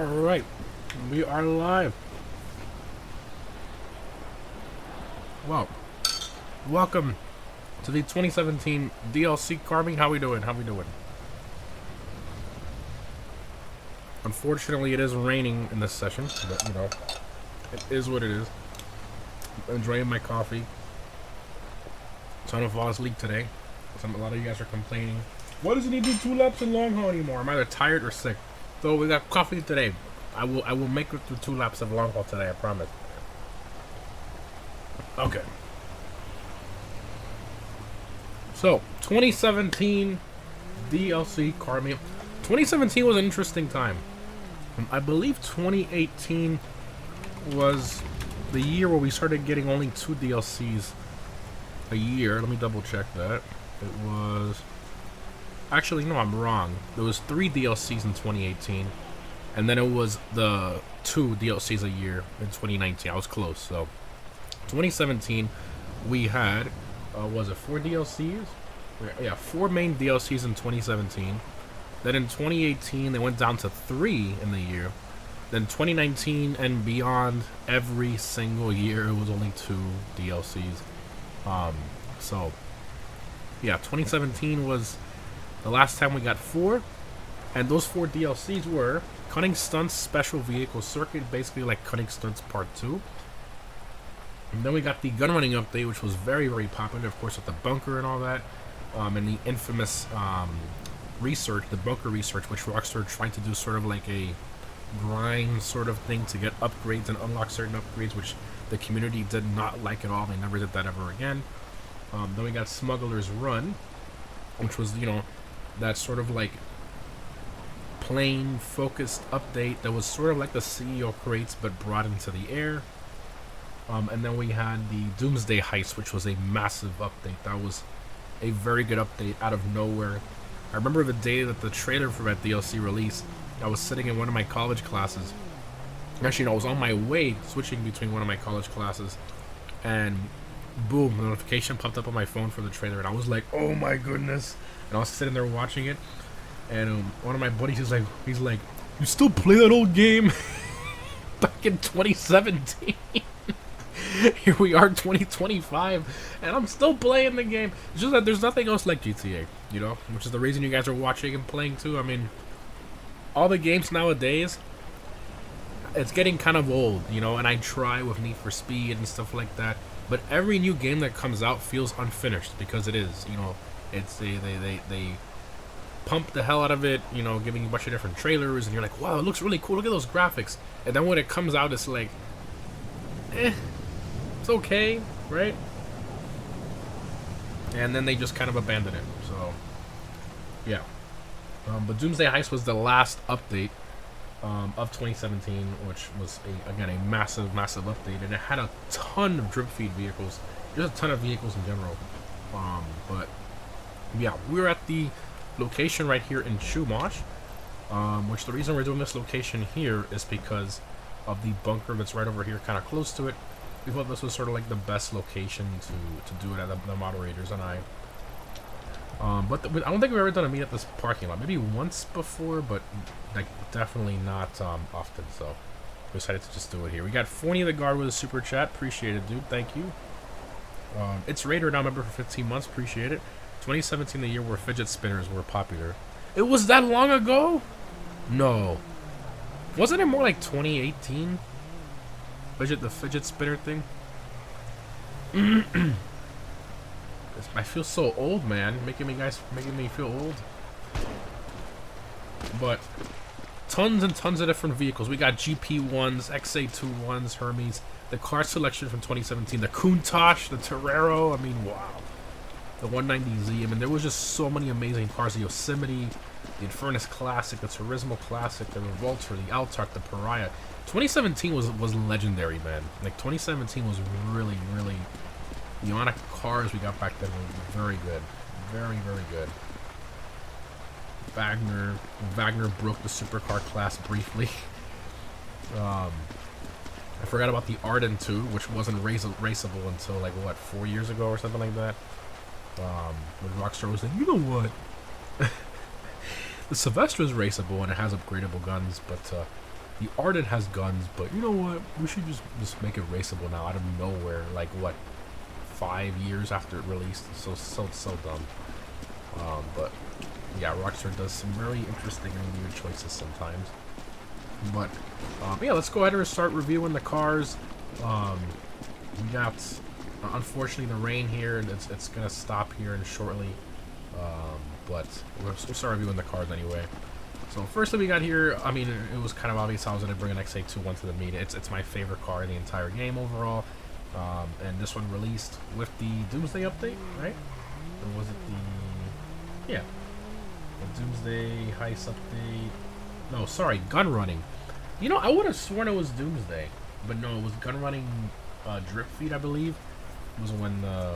Alright, we are live. Well, welcome to the 2017 DLC Carving. How we doing? Unfortunately, it is raining in this session, but you know, it is what it is. I'm enjoying my coffee. Trying to fall asleep today. A lot of you guys are complaining. Why doesn't he do 2 laps in long haul anymore? I'm either tired or sick. So we got coffee today. I will make it through 2 laps of long haul today, I promise. Okay. So, 2017 DLC Carving. 2017 was an interesting time. I believe 2018 was the year where we started getting only 2 DLCs a year. Let me double check that. It was... Actually, no, I'm wrong. There was 3 DLCs in 2018. And then it was the 2 DLCs a year in 2019. I was close. So, 2017, we had, was it 4 DLCs? Yeah, 4 main DLCs in 2017. Then in 2018, they went down to 3 in the year. Then 2019 and beyond, every single year, it was only 2 DLCs. So, yeah, 2017 was the last time we got 4. And those 4 DLCs were Cutting Stunts Special Vehicle Circuit, basically like Cutting Stunts Part 2. And then we got the gun running update, which was very, very popular, of course, with the bunker and all that. And the infamous research, the bunker research, which Rockstar tried to do sort of like a grind sort of thing to get upgrades and unlock certain upgrades, which the community did not like at all. They never did that ever again. Then we got Smuggler's Run, which was, you know, that sort of like plain focused update that was sort of like the CEO crates but brought into the air. And then we had the Doomsday Heist, which was a massive update. That was a very good update out of nowhere. I remember the day that the trailer for that DLC released, I was sitting in one of my college classes. Actually, no, I was on my way switching between one of my college classes, and boom, a notification popped up on my phone for the trailer, and I was like, oh my goodness. And I was sitting there watching it, and one of my buddies is like, you still play that old game? Back in 2017. Here we are, 2025, and I'm still playing the game. It's just that there's nothing else like GTA, you know, which is the reason you guys are watching and playing too. I mean, all the games nowadays, it's getting kind of old, you know, and I try with Need for Speed and stuff like that, but every new game that comes out feels unfinished, because it is, you know, it's they pump the hell out of it, you know, giving you a bunch of different trailers, and you're like, wow, it looks really cool, look at those graphics, and then when it comes out, it's like, it's okay, right? And then they just kind of abandon it. So, yeah. But Doomsday Heist was the last update of 2017, which was, again, a massive, massive update. And it had a ton of drip feed vehicles. There's a ton of vehicles in general. But, yeah, we're at the location right here in Chumash. Which the reason we're doing this location here is because of the bunker that's right over here, kind of close to it. We thought this was sort of like the best location to do it at, the moderators and I. But I don't think we've ever done a meet at this parking lot. Maybe once before, but like definitely not often. So we decided to just do it here. We got Forney the Guard with a super chat. Appreciate it, dude. Thank you. It's Raider now, member for 15 months. Appreciate it. 2017, the year where fidget spinners were popular. It was that long ago? No. Wasn't it more like 2018? The fidget spinner thing. I feel so old, man. Making me feel old. But tons and tons of different vehicles. We got GP1s, XA21s, Hermes. The car selection from 2017. The Countach, the Torero. I mean, wow. The 190Z. I mean, there was just so many amazing cars. The Yosemite, the Infernus Classic, the Turismo Classic, the Revolter, the Altark, the Pariah. 2017 was legendary, man. Like, 2017 was really, really... The amount of cars we got back then were very good. Very, very good. Wagner broke the supercar class briefly. I forgot about the Arden 2, which wasn't raceable until, like, what, 4 years ago or something like that? When Rockstar was like, you know what? The Sylvester is raceable and it has upgradable guns, but The Ardent has guns, but you know what? We should just make it raceable now out of nowhere. Like what, 5 years after it released? So dumb. But yeah, Rockstar does some very interesting and weird choices sometimes. But yeah, let's go ahead and start reviewing the cars. We got unfortunately the rain here, and it's gonna stop here and shortly. But we'll start reviewing the cars anyway. So firstly, we got here. I mean, it was kind of obvious I was gonna bring an XA21 to the meet. It's my favorite car in the entire game overall. And this one released with the Doomsday update, right? Or was it the... Yeah. The Doomsday Heist update. No, sorry, Gun Running. You know, I would have sworn it was Doomsday. But no, it was Gun Running Drip Feed, I believe. It was when the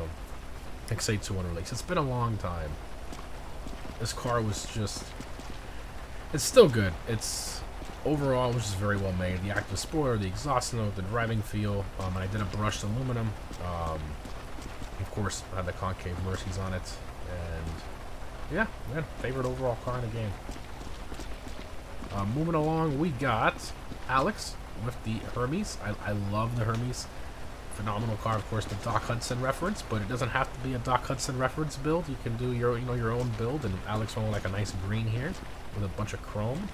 XA21 released. It's been a long time. This car was just... It's still good. It's... Overall, it was just very well made. The active spoiler, the exhaust note, the driving feel. And I did a brushed aluminum. Of course, I had the concave Mercies on it. And yeah, man, favorite overall car in the game. Moving along, we got Alex with the Hermes. I love the Hermes. Phenomenal car, of course, the Doc Hudson reference, but it doesn't have to be a Doc Hudson reference build. You can do your own build, and Alex went like a nice green here with a bunch of chrome.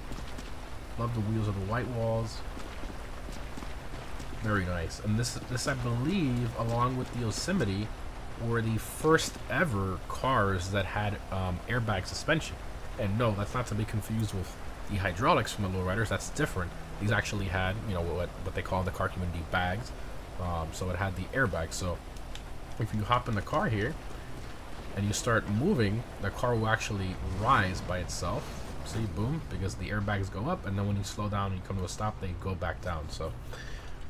Love the wheels of the white walls. Very nice. And this I believe, along with the Yosemite, were the first ever cars that had airbag suspension. And no, that's not to be confused with the hydraulics from the lowriders. That's different. These actually had, you know, what they call in the car community bags. So it had the airbag. So if you hop in the car here and you start moving, the car will actually rise by itself. See, boom, because the airbags go up, and then when you slow down and you come to a stop, they go back down. So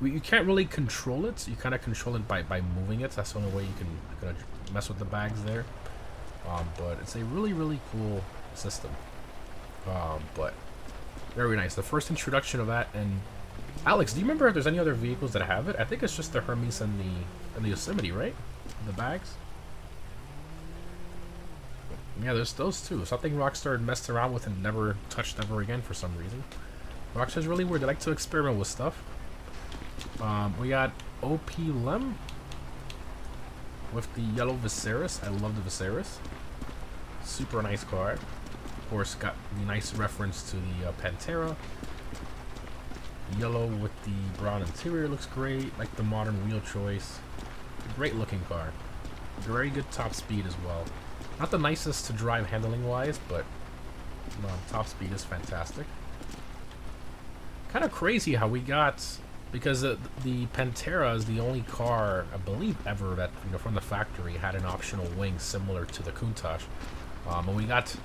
you can't really control it. You kind of control it by moving it. That's the only way you can mess with the bags there. But it's a really cool system. But very nice. The first introduction of that. And Alex, do you remember if there's any other vehicles that have it? I think it's just the Hermes and the Yosemite, right? The bags. Yeah, there's those two. Something Rockstar messed around with and never touched ever again for some reason. Rockstar's really weird. They like to experiment with stuff. We got OP Lem with the yellow Viserys. I love the Viserys. Super nice car. Of course, got the nice reference to the Pantera. Yellow with the brown interior looks great. Like the modern wheel choice. Great looking car. Very good top speed as well. Not the nicest to drive handling wise, but top speed is fantastic. Kind of crazy how we got, because the Pantera is the only car I believe ever that, you know, from the factory had an optional wing similar to the Countach. And we got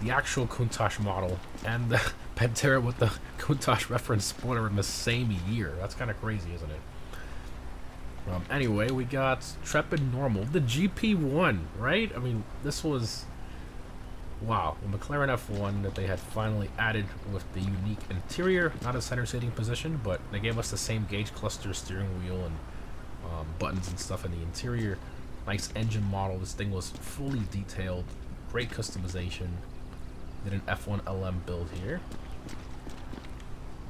the actual Countach model and the Pantera with the Countach reference spoiler in the same year. That's kind of crazy, isn't it? Anyway, we got Trepid Normal, the GP1, right? I mean, this was, wow, the McLaren F1 that they had finally added with the unique interior, not a center seating position, but they gave us the same gauge cluster, steering wheel, and buttons and stuff in the interior. Nice engine model. This thing was fully detailed, great customization. Did an F1 LM build here.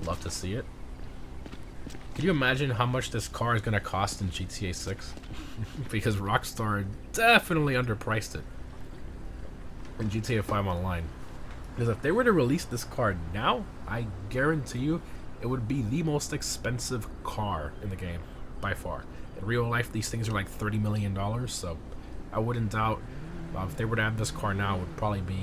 Love to see it. Can you imagine how much this car is going to cost in GTA 6? Because Rockstar definitely underpriced it in GTA 5 Online. Because if they were to release this car now, I guarantee you it would be the most expensive car in the game, by far. In real life, these things are like $30 million, so I wouldn't doubt if they were to have this car now, it would probably be...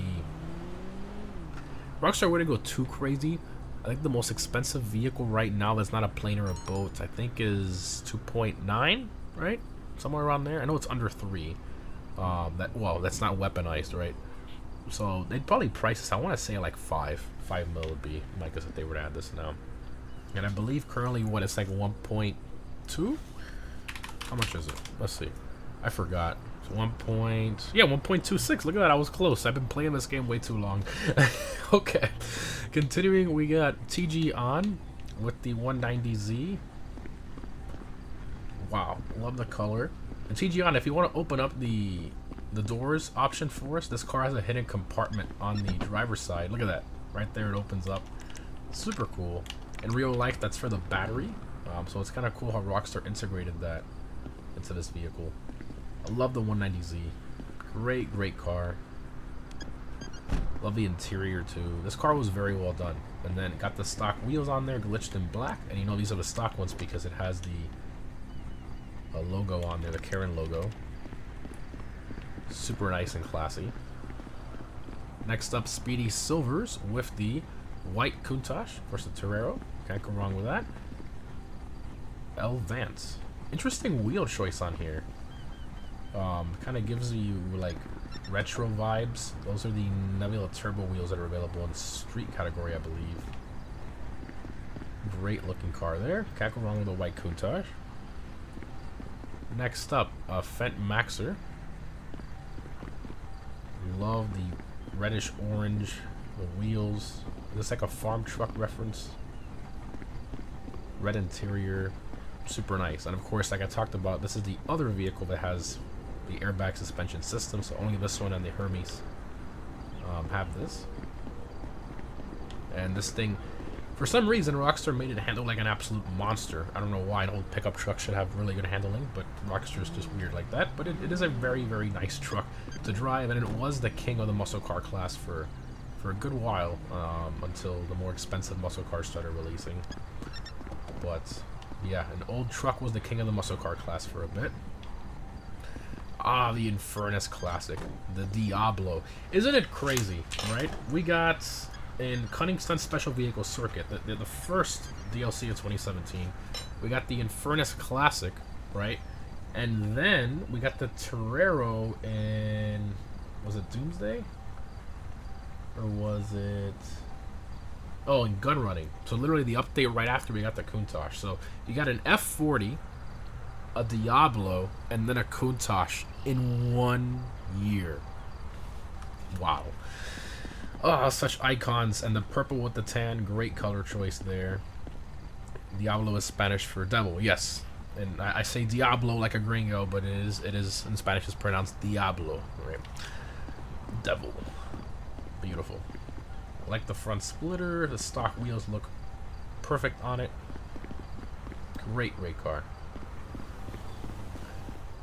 Rockstar wouldn't go too crazy. I think the most expensive vehicle right now that's not a plane or a boat, I think is 2.9, right? Somewhere around there. I know it's under 3. Well, that's not weaponized, right? So they'd probably price this, I want to say like 5 mil would be my guess if they were to add this now. And I believe currently what it's like 1.2? How much is it? Let's see. I forgot. It's 1.26. Look at that, I was close. I've been playing this game way too long. Okay. Continuing, we got TG on with the 190Z. Wow, love the color. And TG on, if you want to open up the doors option for us, this car has a hidden compartment on the driver's side. Look at that. Right there, it opens up. Super cool. In real life, that's for the battery. So it's kind of cool how Rockstar integrated that into this vehicle. I love the 190Z. Great, great car. Love the interior too. This car was very well done. And then it got the stock wheels on there, glitched in black. And you know these are the stock ones because it has the logo on there, the Karen logo. Super nice and classy. Next up, Speedy Silvers with the white Countach. Of course, the Torero. Can't go wrong with that. L Vance. Interesting wheel choice on here. Kind of gives you like retro vibes. Those are the Nebula Turbo wheels that are available in the street category, I believe. Great looking car there. Can't go wrong with a white Countach. Next up, Fendt Maxer. Love the reddish orange, the wheels. Looks like a farm truck reference. Red interior, super nice. And of course, like I talked about, this is the other vehicle that has the airbag suspension system, so only this one and the Hermes have this. And this thing, for some reason, Rockstar made it handle like an absolute monster. I don't know why an old pickup truck should have really good handling, but Rockstar's just weird like that. But it is a very, very nice truck to drive, and it was the king of the muscle car class for a good while, until the more expensive muscle cars started releasing. But yeah, an old truck was the king of the muscle car class for a bit. Ah, the Infernus Classic, the Diablo. Isn't it crazy, right? We got in Cunning Stunt Special Vehicle Circuit, the first DLC of 2017, we got the Infernus Classic, right? And then we got the Torero in, was it Doomsday? Or was it... Oh, in Gun Running. So literally the update right after we got the Countach. So you got an F40, a Diablo, and then a Countach in 1 year. Wow. Oh, such icons. And the purple with the tan, great color choice there. Diablo is Spanish for devil, yes. And I say Diablo like a gringo, but it is in Spanish it's pronounced Diablo, right? Devil. Beautiful. I like the front splitter. The stock wheels look perfect on it. Great, great car.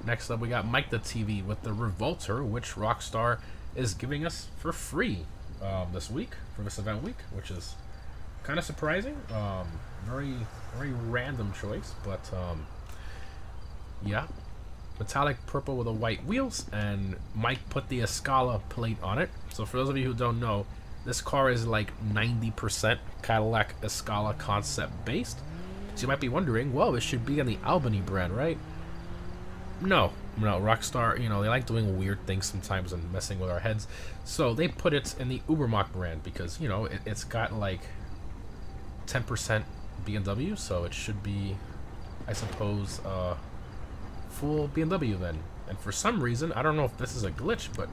Next up, we got Mike the TV with the Revolter, which Rockstar is giving us for free this week, for this event week, which is kind of surprising. Very, very random choice, but yeah. Metallic purple with the white wheels, and Mike put the Escala plate on it. So for those of you who don't know, this car is like 90% Cadillac Escala concept based. So you might be wondering, well, it should be on the Albany brand, right? No, Rockstar, you know, they like doing weird things sometimes and messing with our heads. So they put it in the Ubermacht brand because, you know, it's got like 10% BMW, so it should be, I suppose, full BMW then. And for some reason, I don't know if this is a glitch, but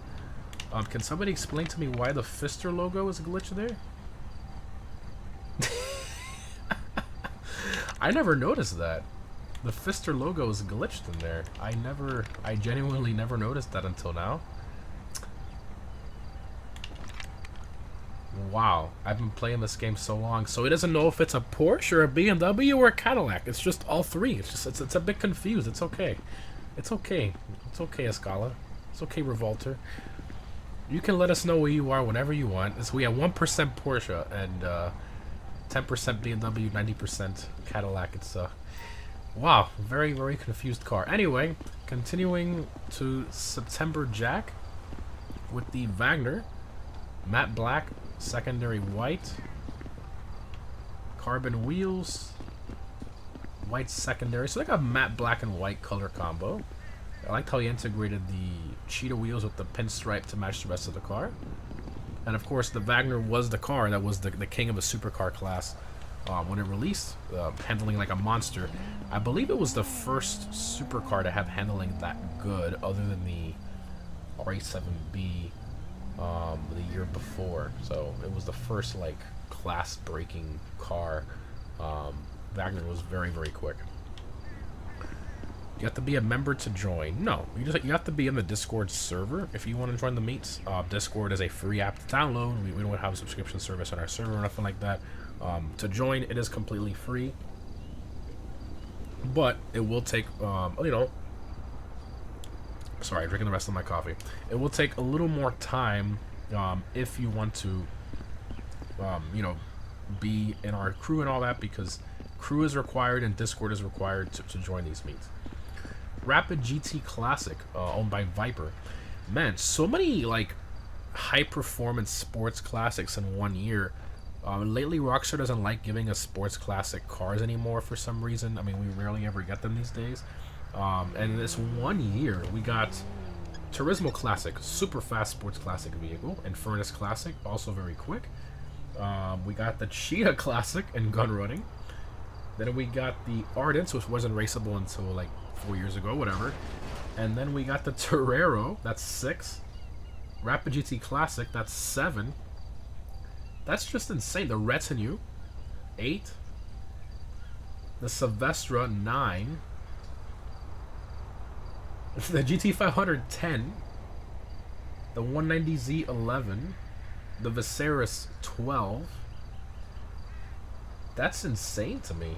can somebody explain to me why the Pfister logo is a glitch there? I never noticed that. The Pfister logo is glitched in there. I genuinely never noticed that until now. Wow, I've been playing this game so long, so it doesn't know if it's a Porsche or a BMW or a Cadillac. It's just all three. It's a bit confused. It's okay. It's okay. It's okay, Escala. It's okay, Revolter. You can let us know where you are whenever you want. So we have 1% Porsche and 10% BMW, 90% Cadillac. It's wow, very, very confused car. Anyway, continuing to September Jack with the Wagner, matte black, secondary white, carbon wheels, white secondary. So like a matte black and white color combo. I liked how he integrated the cheetah wheels with the pinstripe to match the rest of the car. And of course, the Wagner was the car that was the king of the supercar class when it released, handling like a monster. I believe it was the first supercar to have handling that good, other than the RA7B the year before. So it was the first like class-breaking car. Wagner was very, very quick. You have to be a member to join. No, you have to be in the Discord server if you want to join the meets. Discord is a free app to download. We don't have a subscription service on our server or nothing like that. To join, it is completely free, but it will take, sorry, drinking the rest of my coffee. It will take a little more time if you want to, be in our crew and all that, because crew is required and Discord is required to join these meets. Rapid GT Classic, owned by Viper. Man, so many like high performance sports classics in 1 year. Lately, Rockstar doesn't like giving us sports classic cars anymore for some reason. I mean, we rarely ever get them these days. And this 1 year, we got Turismo Classic, super fast sports classic vehicle, and Furnace Classic, also very quick. We got the Cheetah Classic and gun running. Then we got the Ardents, which wasn't raceable until like 4 years ago, whatever. And then we got the Torero, that's 6. Rapid GT Classic, that's 7. That's just insane. The Retinue, 8. The Silvestra, 9. The GT500, 10. The 190Z, 11. The Viserys, 12. That's insane to me.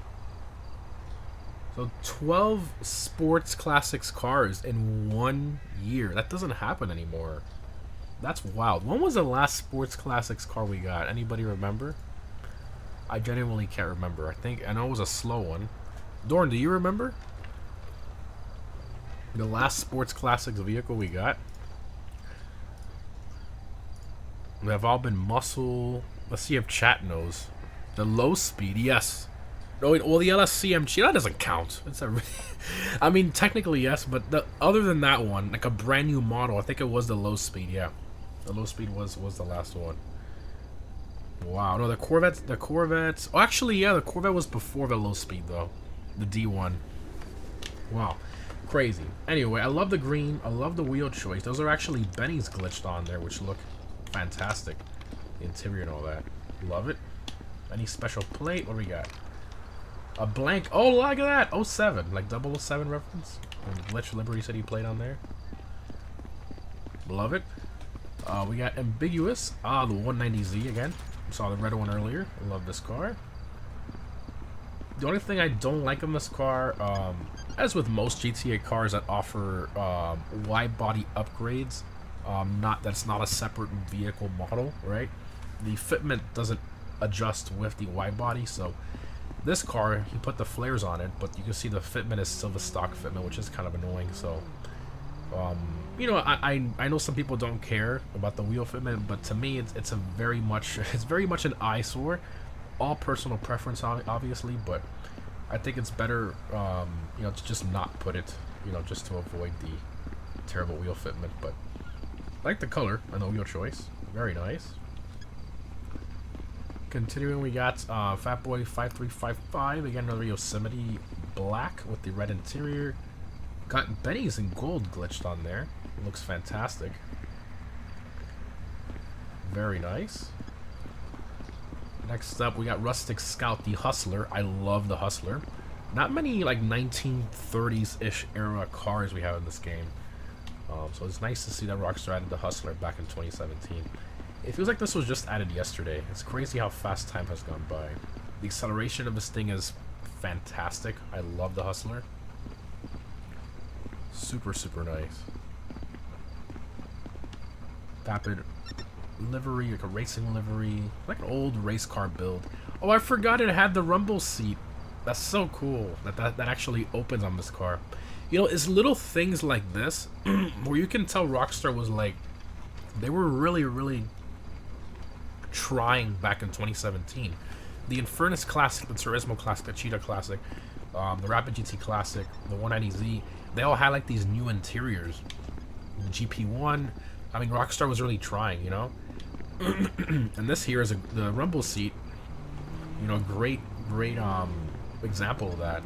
So 12 sports classics cars in 1 year. That doesn't happen anymore. That's wild. When was the last sports classics car we got? Anybody remember? I genuinely can't remember. I know it was a slow one. Dorn, do you remember the last sports classics vehicle we got? They've all been muscle. Let's see if chat knows. The low speed, yes. Oh, well, the LSCMG, that doesn't count. It's a, I mean, technically yes, but other than that one, like a brand new model, I think it was the low speed. Yeah, the low speed was the last one. Wow, no, the Corvettes. Oh, actually, yeah, the Corvette was before the low speed though, the D1. Wow, crazy. Anyway, I love the green. I love the wheel choice. Those are actually Benny's glitched on there, which look fantastic. The interior and all that. Love it. Any special plate? What do we got? A blank. Oh, look at that. 07. Like 007 reference. And Glitch Liberty City plate on there. Love it. We got Ambiguous. The 190Z again. Saw the red one earlier. Love this car. The only thing I don't like in this car, as with most GTA cars that offer wide body upgrades, that's not a separate vehicle model, right? The fitment doesn't adjust with the wide body, so this car, he put the flares on it, but you can see the fitment is still the stock fitment, which is kind of annoying. So, I know some people don't care about the wheel fitment, but to me, it's very much an eyesore. All personal preference, obviously, but I think it's better, to just not put it, just to avoid the terrible wheel fitment. But I like the color and the wheel choice, very nice. Continuing, we got Fatboy 5355, again another Yosemite black with the red interior. Got Benny's in gold glitched on there. It looks fantastic. Very nice. Next up, we got Rustic Scout, the Hustler. I love the Hustler. Not many like 1930s-ish era cars we have in this game. So it's nice to see that Rockstar added the Hustler back in 2017. It feels like this was just added yesterday. It's crazy how fast time has gone by. The acceleration of this thing is fantastic. I love the Hustler. Super, super nice. Vapid livery, like a racing livery. Like an old race car build. Oh, I forgot it had the rumble seat. That's so cool that actually opens on this car. It's little things like this where you can tell Rockstar was like, they were really, really trying back in 2017. The Infernus Classic, the Turismo Classic, the Cheetah Classic, the Rapid GT Classic, the 190Z, they all had like these new interiors. The GP1, I mean, Rockstar was really trying, and this here is the rumble seat, great example of that.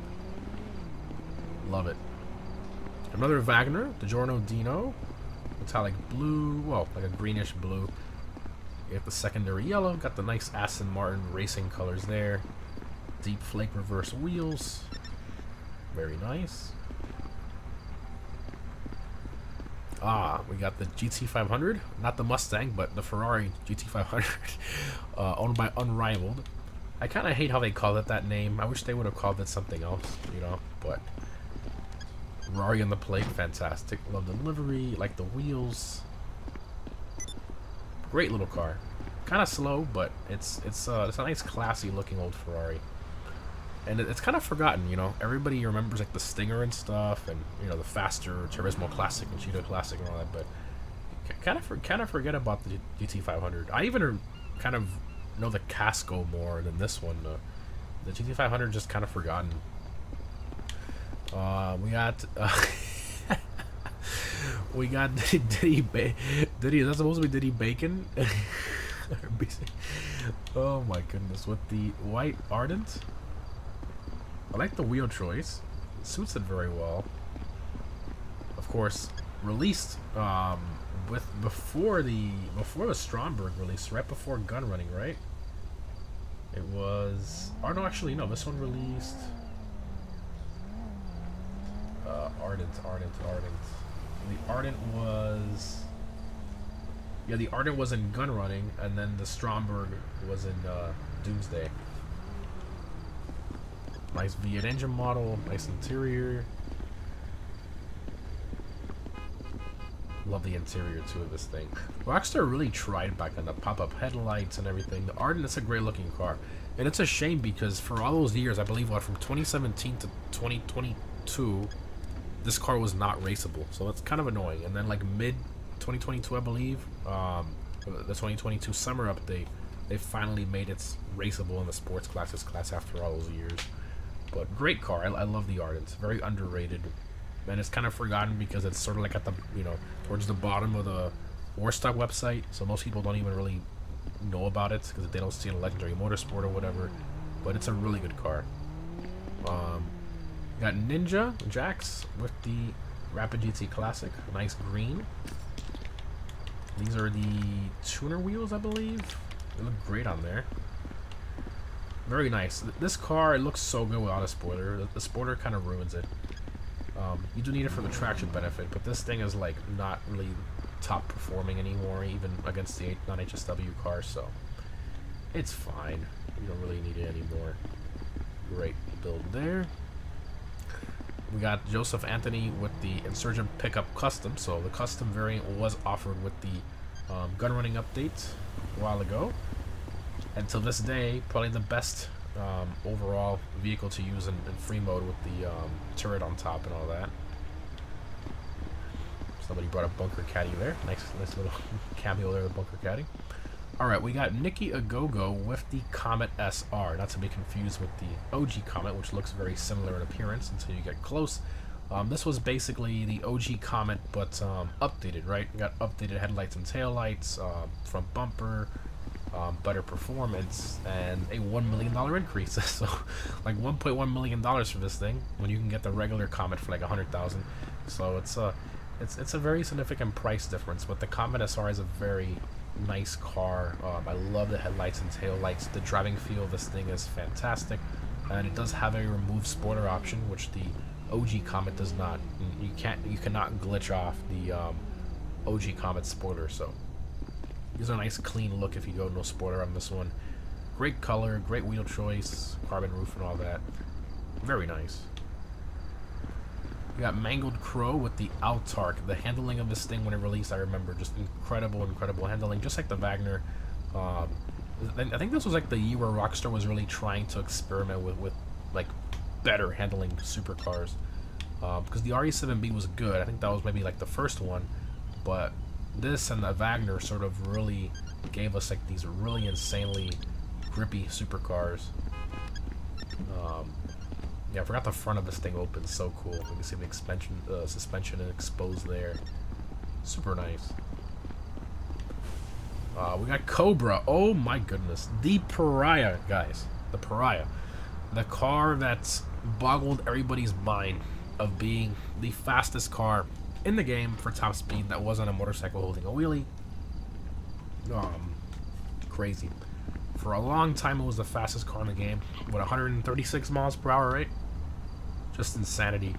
Love it. Another Wagner, the Giorno Dino, metallic blue, well, like a greenish blue. You have the secondary yellow, got the nice Aston Martin racing colors there. Deep flake reverse wheels. Very nice. We got the GT500, not the Mustang, but the Ferrari GT500, owned by Unrivaled. I kind of hate how they called it that name. I wish they would have called it something else, you know, but Ferrari on the plate, fantastic. Love the livery, like the wheels. Great little car. Kind of slow, but it's a nice, classy looking old Ferrari. And it's kind of forgotten, you know. Everybody remembers like the Stinger and stuff, and you know the faster Turismo Classic and Cheetah Classic and all that, but kind of forget about the GT500. I even kind of know the Casco more than this one. The GT500 just kind of forgotten. We got we got Diddy. Is that supposed to be Diddy Bacon? Oh my goodness! With the white Ardent, I like the wheel choice. It suits it very well. Of course, released before the Stromberg release, right before gun running, right? It was. Oh no, actually no. This one released. Ardent. The Ardent was. Yeah, the Ardent was in gun running, and then the Stromberg was in Doomsday. Nice V8 engine model, nice interior. Love the interior too of this thing. Rockstar really tried back on the pop-up headlights and everything. The Ardent is a great looking car, and it's a shame because for all those years, I believe from 2017 to 2022, this car was not raceable. So it's kind of annoying. And then like mid 2022, I believe, the 2022 summer update, they finally made it raceable in the sports classes class after all those years. But great car. I love the Ardent. Very underrated. And it's kind of forgotten because it's sort of like at the, you know, towards the bottom of the Warstock website. So most people don't even really know about it because they don't see it in Legendary Motorsport or whatever. But it's a really good car. Got Ninja Jacks with the Rapid GT Classic. Nice green. These are the tuner wheels, I believe. They look great on there. Very nice. This car, it looks so good without a spoiler. The spoiler kind of ruins it. You do need it for the traction benefit, but this thing is like not really top performing anymore, even against the non-HSW cars, so it's fine. You don't really need it anymore. Great build there. We got Joseph Anthony with the Insurgent Pickup Custom. So the custom variant was offered with the gun running update a while ago. And to this day, probably the best overall vehicle to use in free mode with the turret on top and all that. Somebody brought a bunker caddy there. Nice little cameo there, the bunker caddy. Alright, we got Nikki Agogo with the Comet SR, not to be confused with the OG Comet, which looks very similar in appearance until you get close. This was basically the OG Comet, but updated, right? We got updated headlights and taillights, front bumper, better performance, and a $1 million increase. So, like $1.1 million for this thing, when you can get the regular Comet for like $100,000. So it's a very significant price difference, but the Comet SR is a very nice car. I love the headlights and taillights. The driving feel of this thing is fantastic, and it does have a remove spoiler option, which the OG Comet does not. You cannot glitch off the OG Comet spoiler. So gives a nice clean look if you go no spoiler on this one. Great color, great wheel choice, carbon roof and all that. Very nice. We got Mangled Crow with the Autark. The handling of this thing when it released, I remember, just incredible handling, just like the Wagner. I think this was like the year where Rockstar was really trying to experiment with like better handling supercars. Because the RE7B was good. I think that was maybe like the first one, but this and the Wagner sort of really gave us like these really insanely grippy supercars. Yeah, I forgot the front of this thing opens. So cool. You can see the suspension exposed there. Super nice. We got Cobra. Oh my goodness. The Pariah, guys. The Pariah. The car that's boggled everybody's mind of being the fastest car in the game for top speed that wasn't a motorcycle holding a wheelie. Crazy. For a long time, it was the fastest car in the game. What, 136 miles per hour, right? Just insanity.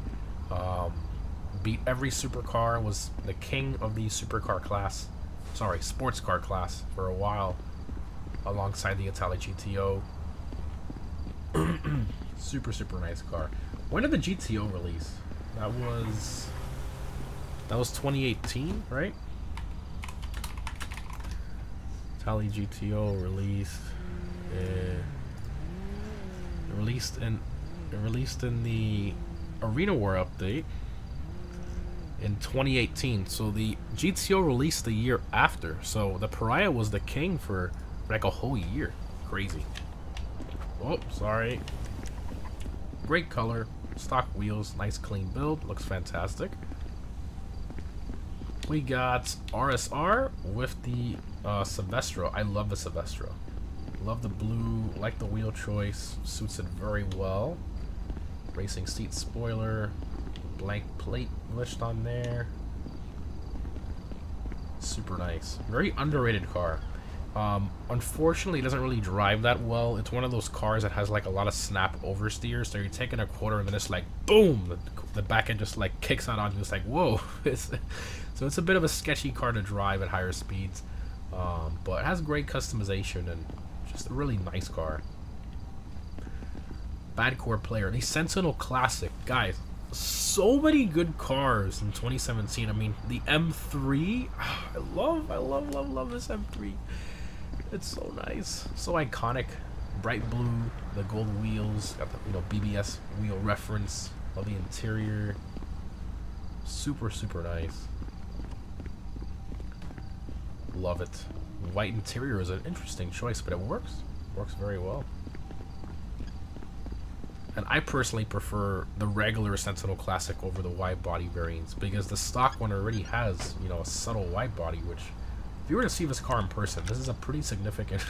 Beat every supercar, was the king of the supercar class. Sorry, sports car class for a while, alongside the Italia GTO. Super, super nice car. When did the GTO release? That was 2018, right? Tally GTO released. Released in the Arena War update in 2018. So the GTO released the year after. So the Pariah was the king for like a whole year. Crazy. Oh, sorry. Great color, stock wheels, nice clean build, looks fantastic. We got RSR with the Silvestro. I love the Silvestro. Love the blue, like the wheel choice, suits it very well. Racing seat spoiler, blank plate glitched on there. Super nice. Very underrated car. Unfortunately, it doesn't really drive that well. It's one of those cars that has like a lot of snap oversteer, so you're taking a quarter and then it's like boom, the back end just like kicks out on you. It's like whoa. So it's a bit of a sketchy car to drive at higher speeds, but it has great customization and just a really nice car. Bad core player, the Sentinel Classic, guys. So many good cars in 2017. I mean, the M3. I love this M3. It's so nice, so iconic. Bright blue, the gold wheels, got the BBS wheel reference. Love the interior. Super, super nice. Love it. White interior is an interesting choice, but it works. Works very well. And I personally prefer the regular Sentinel Classic over the wide body variants because the stock one already has, a subtle wide body, which if you were to see this car in person, this is a pretty significant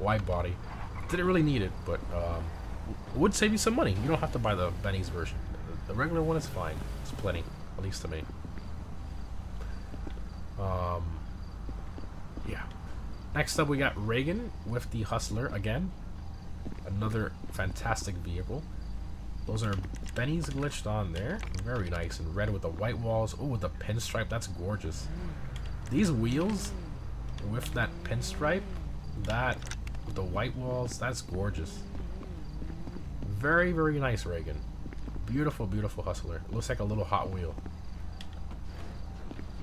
wide body. Didn't really need it, but would save you some money. You don't have to buy the Benny's version. The regular one is fine. It's plenty, at least to me. Yeah. Next up, we got Reagan with the Hustler again. Another fantastic vehicle. Those are Benny's glitched on there. Very nice. And red with the white walls. Oh, with the pinstripe. That's gorgeous. These wheels with that pinstripe, that with the white walls, that's gorgeous. Very, very nice, Reagan. Beautiful, beautiful Hustler. Looks like a little Hot Wheel.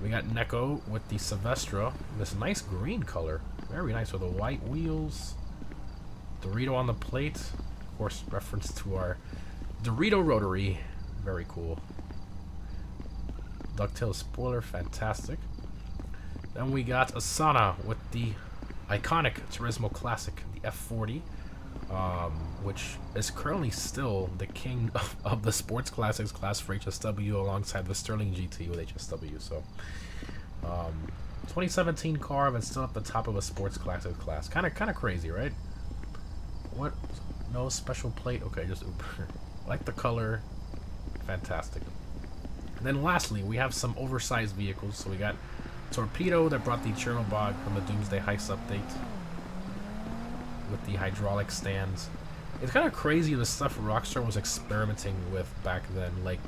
We got Neko with the Silvestro. This nice green color. Very nice with the white wheels. Dorito on the plate. Of course, reference to our Dorito rotary. Very cool. Ducktail spoiler. Fantastic. Then we got Asana with the iconic Turismo Classic, the F40. Which is currently still the king of the sports classics class for HSW alongside the Sterling GT with HSW. So 2017 car, but still at the top of a sports classics class. Kind of crazy, right? What? No special plate? Okay, just Uber. Like the color. Fantastic. And then lastly, we have some oversized vehicles. So we got Torpedo that brought the Chernobog from the Doomsday Heist update with the hydraulic stands. It's kind of crazy the stuff Rockstar was experimenting with back then. Like,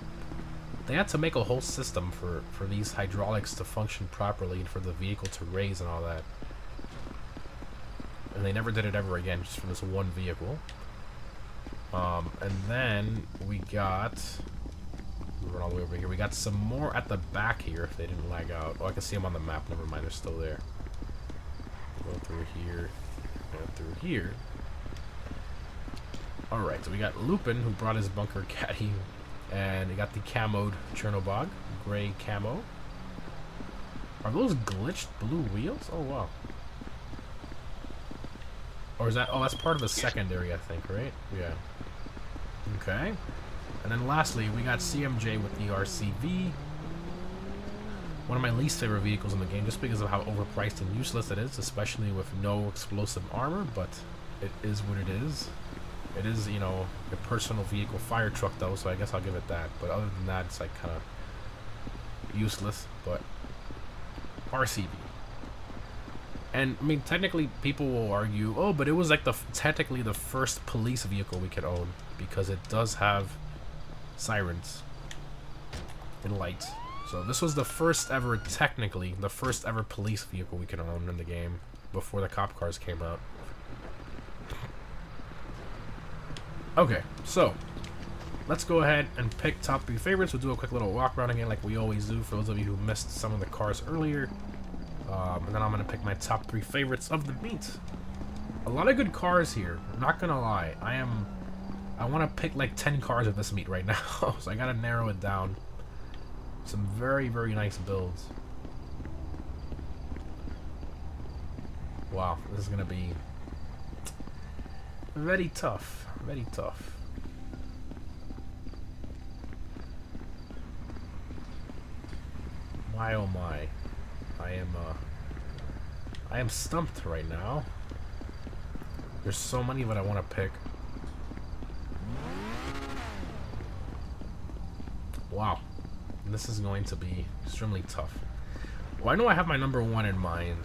they had to make a whole system for these hydraulics to function properly and for the vehicle to raise and all that. And they never did it ever again, just for this one vehicle. And then we got... Run all the way over here. We got some more at the back here if they didn't lag out. Oh, I can see them on the map. Never mind, they're still there. Go through here. Go through here. Alright, so we got Lupin, who brought his bunker caddy. And we got the camoed Chernobog. Gray camo. Are those glitched blue wheels? Oh, wow. Or is that... Oh, that's part of the secondary, I think, right? Yeah. Okay. And then lastly, we got CMJ with the RCV. One of my least favorite vehicles in the game, just because of how overpriced and useless it is, especially with no explosive armor, but it is what it is. It is, a personal vehicle fire truck, though, so I guess I'll give it that. But other than that, it's, like, kind of useless, but RCV. And, I mean, technically, people will argue, oh, but it was, like, technically the first police vehicle we could own, because it does have sirens and lights. So this was the first ever, technically, the first ever police vehicle we could own in the game before the cop cars came out. Okay, so let's go ahead and pick top 3 favorites. We'll do a quick little walk around again like we always do for those of you who missed some of the cars earlier. And then I'm going to pick my top 3 favorites of the meet. A lot of good cars here, I'm not going to lie. I want to pick like 10 cars of this meet right now, so I got to narrow it down. Some very, very nice builds. Wow, this is going to be very tough, very tough. My oh my, I am stumped right now. There's so many that I want to pick. Wow, this is going to be extremely tough. Well, I know I have my number 1 in mind.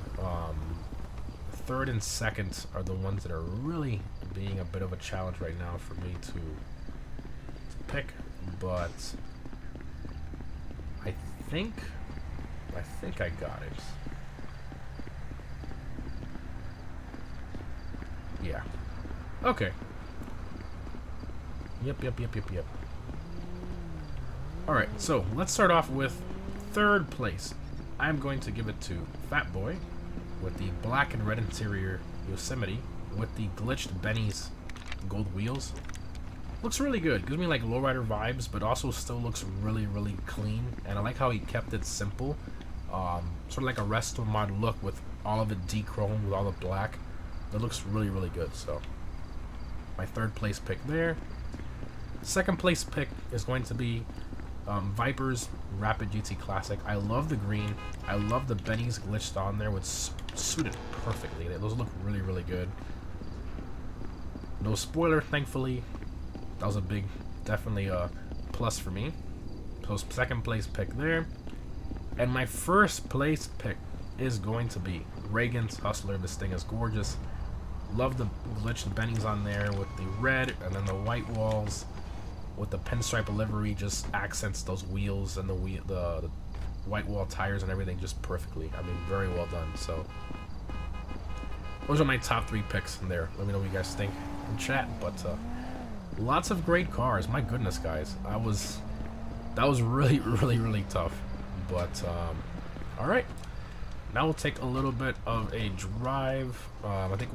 Third and second are the ones that are really being a bit of a challenge right now for me to pick, but I think I got it. Yeah. Okay. Yep. Alright, so let's start off with third place. I'm going to give it to Fat Boy with the black and red interior Yosemite with the glitched Benny's gold wheels. Looks really good. Gives me like lowrider vibes, but also still looks really, really clean. And I like how he kept it simple. Sort of like a resto mod look with all of it de-chromed with all the black. It looks really, really good. So my third place pick there. Second place pick is going to be Viper's Rapid GT Classic. I love the green. I love the Benny's glitched on there, which suited perfectly. Those look really, really good. No spoiler, thankfully. That was a big, definitely a plus for me. So second place pick there. And my first place pick is going to be Reagan's Hustler. This thing is gorgeous. Love the glitched Benny's on there with the red and then the white walls with the pinstripe livery just accents those wheels and the white wall tires and everything just perfectly. I mean, very well done. So those are my top 3 picks in there. Let me know what you guys think in chat. But lots of great cars. My goodness, guys. That was really, really, really tough. But all right. Now we'll take a little bit of a drive. I think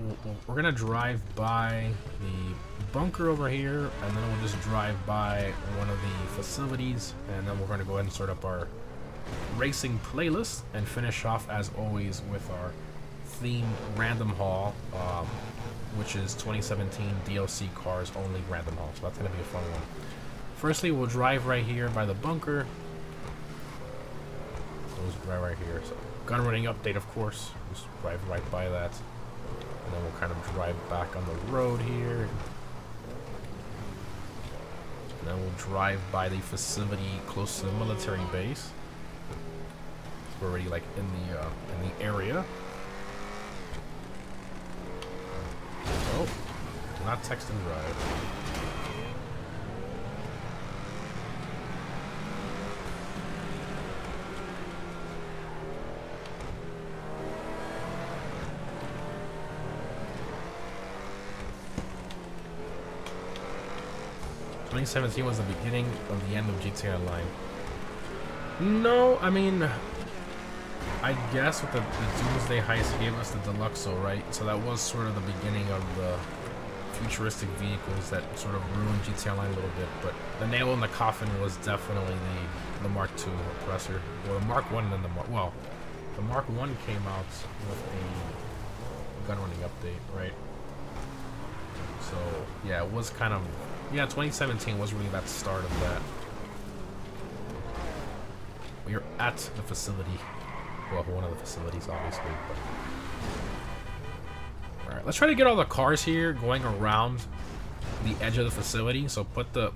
we're gonna drive by the bunker over here, and then we'll just drive by one of the facilities, and then we're gonna go ahead and start up our racing playlist and finish off as always with our themed random haul, which is 2017 DLC cars only random haul. So that's gonna be a fun one. Firstly, we'll drive right here by the bunker. We'll just drive right here. So gun running update, of course. Just drive right by that. And then we'll kind of drive back on the road here. And then we'll drive by the facility close to the military base. We're already like in the area. Oh, not text and drive. '17 was the beginning of the end of GTA Online. No, I mean, I guess with the Doomsday Heist gave us the Deluxo, right? So that was sort of the beginning of the futuristic vehicles that sort of ruined GTA Online a little bit. But the nail in the coffin was definitely the Mark II oppressor. Well, the Mark 1 and then the Mark 1 came out with the gun running update, right? So yeah, it was kind of. Yeah, 2017 was really that start of that. We are at the facility. Well, one of the facilities, obviously. Alright, let's try to get all the cars here going around the edge of the facility. So put the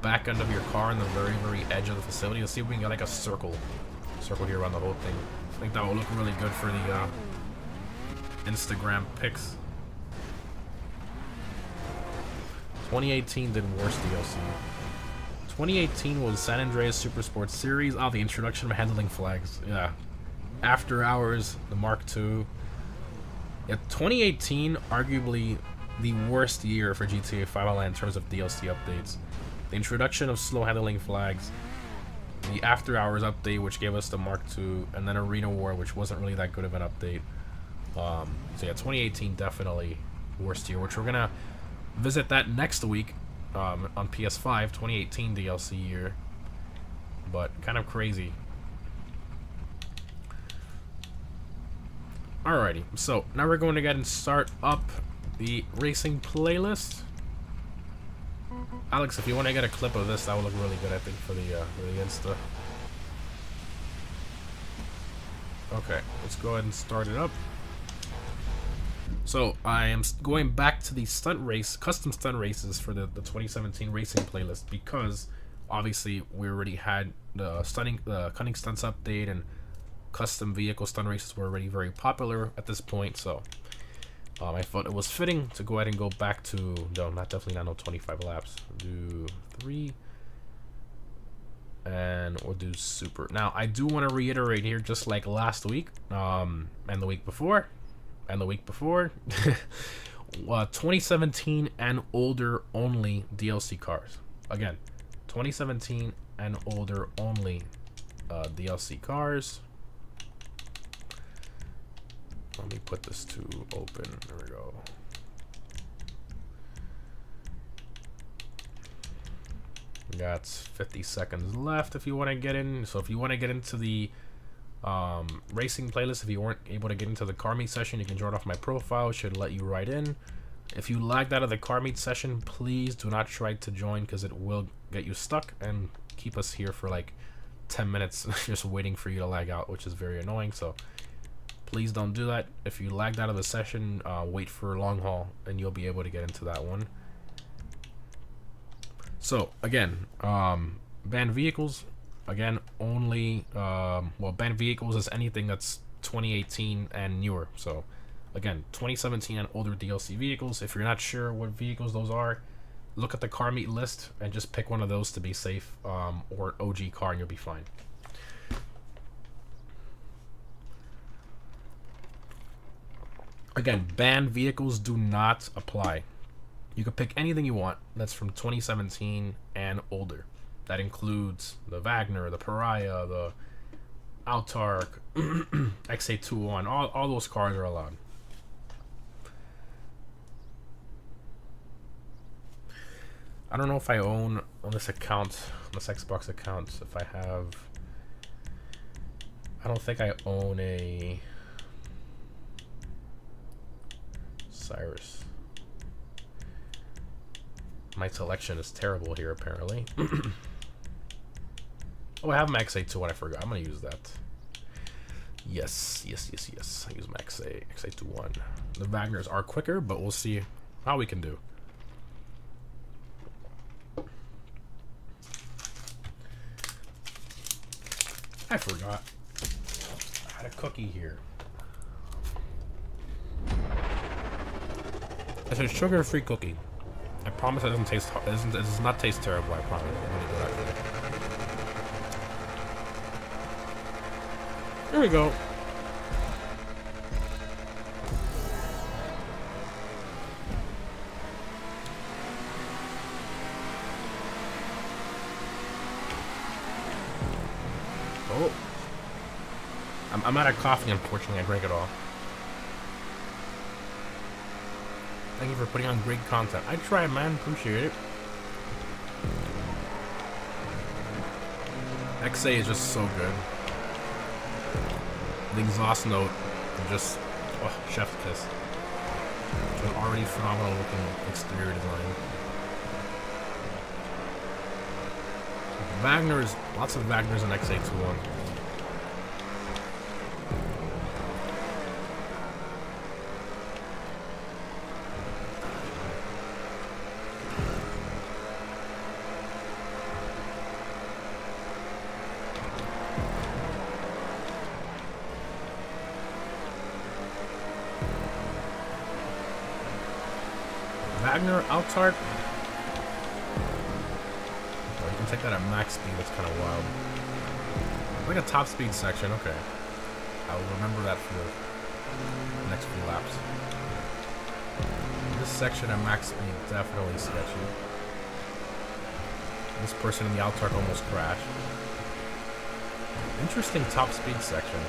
back end of your car in the very, very edge of the facility. Let's see if we can get like a circle here around the whole thing. I think that will look really good for the Instagram pics. 2018 did worse DLC. 2018 was San Andreas Super Sports Series. Oh, the introduction of handling flags. Yeah. After Hours, the Mark II. Yeah, 2018 arguably the worst year for GTA 5 Online in terms of DLC updates. The introduction of slow handling flags, the After Hours update, which gave us the Mark II, and then Arena War, which wasn't really that good of an update. So yeah, 2018 definitely worst year, which we're gonna visit that next week on PS5. 2018 DLC year, but kind of crazy. Alrighty, so now we're going to get and start up the racing playlist. Alex, if you want to get a clip of this, that would look really good, I think, for the Insta. Okay, let's go ahead and start it up. So I am going back to the custom stunt races for the 2017 racing playlist, because obviously we already had the cunning stunts update, and custom vehicle stunt races were already very popular at this point. So I thought it was fitting to go ahead and go back to definitely not 25 laps. Do 3, and we'll do super. Now I do want to reiterate here, just like last week, and the week before. 2017 and older only DLC cars. Again, 2017 and older only DLC cars. Let me put this to open. There we go. We got 50 seconds left if you want to get in. So if you want to get into the racing playlist, if you weren't able to get into the car meet session, you can join off my profile. It should let you right in. If you lagged out of the car meet session, please do not try to join, because it will get you stuck and keep us here for like 10 minutes just waiting for you to lag out, which is very annoying. So please don't do that. If you lagged out of the session, wait for long haul and you'll be able to get into that one. So again, banned vehicles. Again, only banned vehicles is anything that's 2018 and newer. So again, 2017 and older DLC vehicles. If you're not sure what vehicles those are, look at the car meet list and just pick one of those to be safe, or OG car, and you'll be fine. Again, banned vehicles do not apply. You can pick anything you want that's from 2017 and older. That includes the Wagner, the Pariah, the Autark, XA201. All those cars are allowed. I don't know if I own on this account, on this Xbox account, if I have. I don't think I own a Cyrus. My selection is terrible here, apparently. Oh, I have my XA201. I forgot. I'm gonna use that. Yes. I use my XA201. The Wagners are quicker, but we'll see how we can do. I forgot. I had a cookie here. It's a sugar-free cookie. I promise it doesn't taste. It does not taste terrible. I promise. I'm gonna do that for you. There we go. Oh, I'm out of coffee. Unfortunately, I drank it all. Thank you for putting on great content. I try, man. Appreciate it. XA is just so good. The exhaust note, just chef's kiss. It's an already phenomenal looking exterior design. Wagners, lots of Wagners in XA201. Wagner, Autark. Oh, you can take that at max speed. That's kind of wild. Like a top speed section. Okay, I will remember that for the next few laps. This section at max speed definitely sketchy. This person in the Altark almost crashed. Interesting top speed section.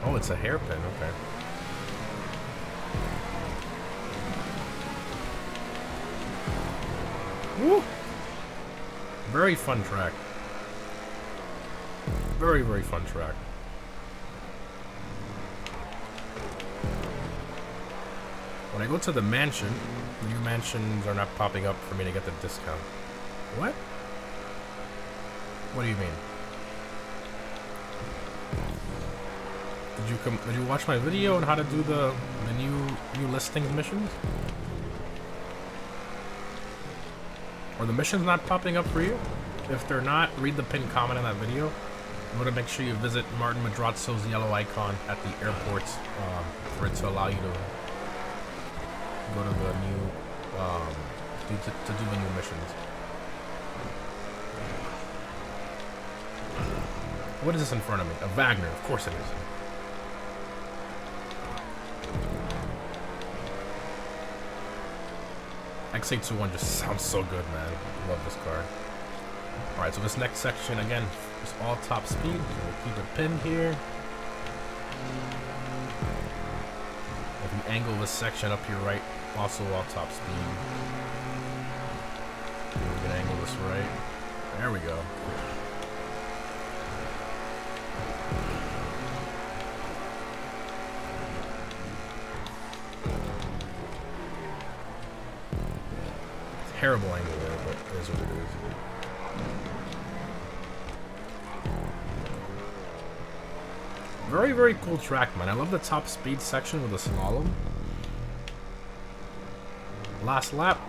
Oh, it's a hairpin, okay. Woo! Very fun track. Very, very fun track. When I go to the mansion, new mansions are not popping up for me to get the discount. What? What do you mean? Did you watch my video on how to do the new listings missions? Are the missions not popping up for you? If they're not, read the pinned comment in that video. You want to make sure you visit Martin Madrazzo's yellow icon at the airport for it to allow you to go to the new to do the new missions. What is this in front of me? A Wagner, of course it is. XA21 just sounds so good, man. Love this car. Alright, so this next section, again, is all top speed. So we'll keep it pinned here. If you angle this section up here right, also all top speed. We can angle this right. There we go. Terrible angle there, but it is what it is. Very, very cool track, man. I love the top speed section with the slalom. Last lap.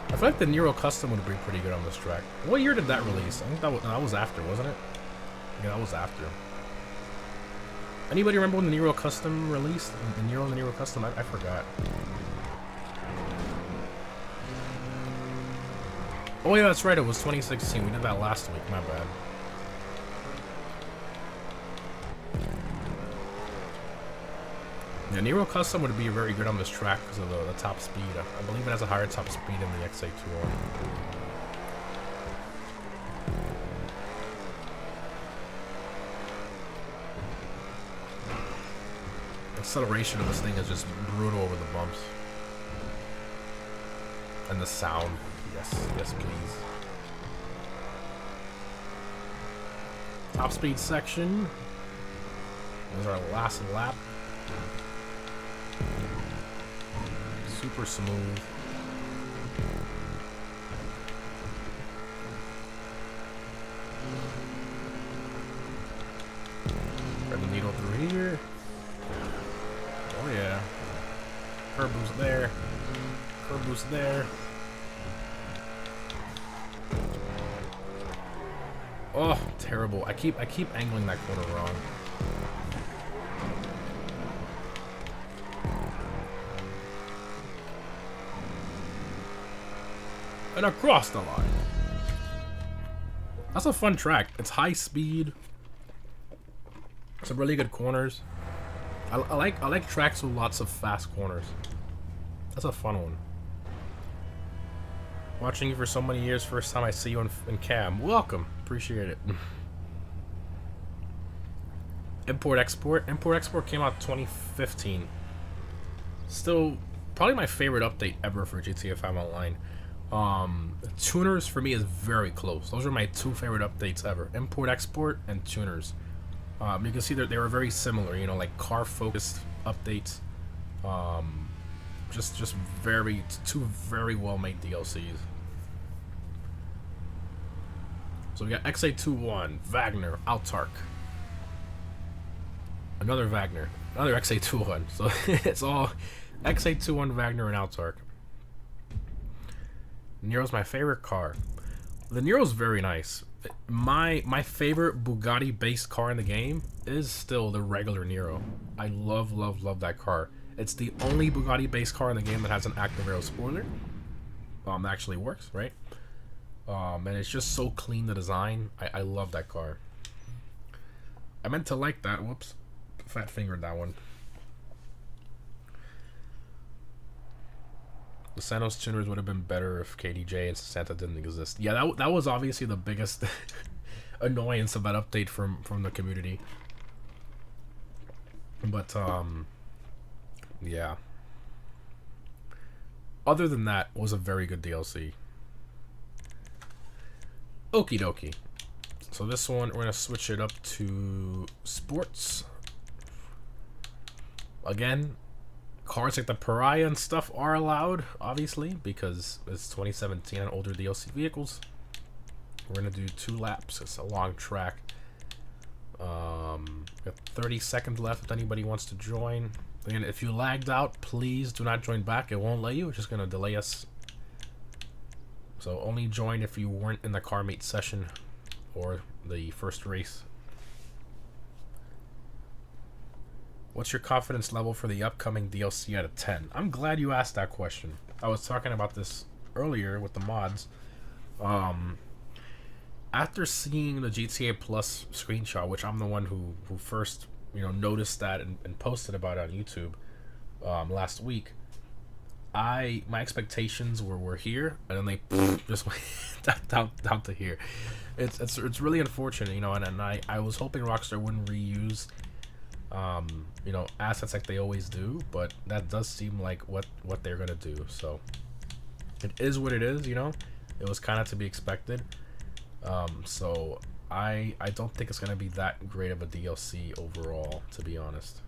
I feel like the Nero Custom would be pretty good on this track. What year did that release? I think that was after, wasn't it? Yeah, that was after. Anybody remember when the Nero Custom released? The Nero and the Nero Custom? I forgot. Oh yeah, that's right, it was 2016. We did that last week, my bad. Yeah, Nero Custom would be very good on this track because of the top speed. I believe it has a higher top speed than the XA2R. Acceleration of this thing is just brutal over the bumps. And the sound. Yes, yes, please. Top speed section. This is our last lap. Super smooth. Thread the needle through here. Oh yeah. Curb boost there. Curb boost there. Oh, terrible. I keep angling that corner wrong. And across the line. That's a fun track. It's high speed. Some really good corners. I like tracks with lots of fast corners. That's a fun one. Watching you for so many years, first time I see you in cam. Welcome. Appreciate it. Import Export. Import Export came out 2015. Still, probably my favorite update ever for GTA 5 Online. Tuners for me is very close. Those are my two favorite updates ever. Import Export and Tuners. You can see that they were very similar, you know, like car focused updates. Just two very well made DLCs. So we got XA21, Wagner, Altark. Another Wagner, another XA21. So it's all XA21, Wagner, and Altark. Nero's my favorite car. The Nero's very nice. My favorite Bugatti based car in the game is still the regular Nero. I love that car. It's the only Bugatti based car in the game that has an active aero spoiler. That actually works, right? And it's just so clean, the design. I love that car. I meant to like that. Whoops. Fat fingered that one. The Santos tuners would have been better if KDJ and Santa didn't exist. Yeah, that was obviously the biggest annoyance of that update from the community. But yeah. Other than that, it was a very good DLC. Okie dokie. So this one, we're gonna switch it up to sports. Again, cars like the Pariah and stuff are allowed, obviously, because it's 2017 and older DLC vehicles. We're gonna do 2 laps. It's a long track. Got 30 seconds left if anybody wants to join. Again, if you lagged out, please do not join back. It won't let you. It's just gonna delay us. So only join if you weren't in the CarMate session or the first race. What's your confidence level for the upcoming DLC out of 10? I'm glad you asked that question. I was talking about this earlier with the mods. After seeing the GTA Plus screenshot, which I'm the one who first noticed that and posted about it on YouTube last week, my expectations were here, and then they just went down to here. It's really unfortunate, and I was hoping Rockstar wouldn't reuse assets like they always do, but that does seem like what they're gonna do. So it is what it is. It was kind of to be expected. So I don't think it's gonna be that great of a DLC overall, to be honest.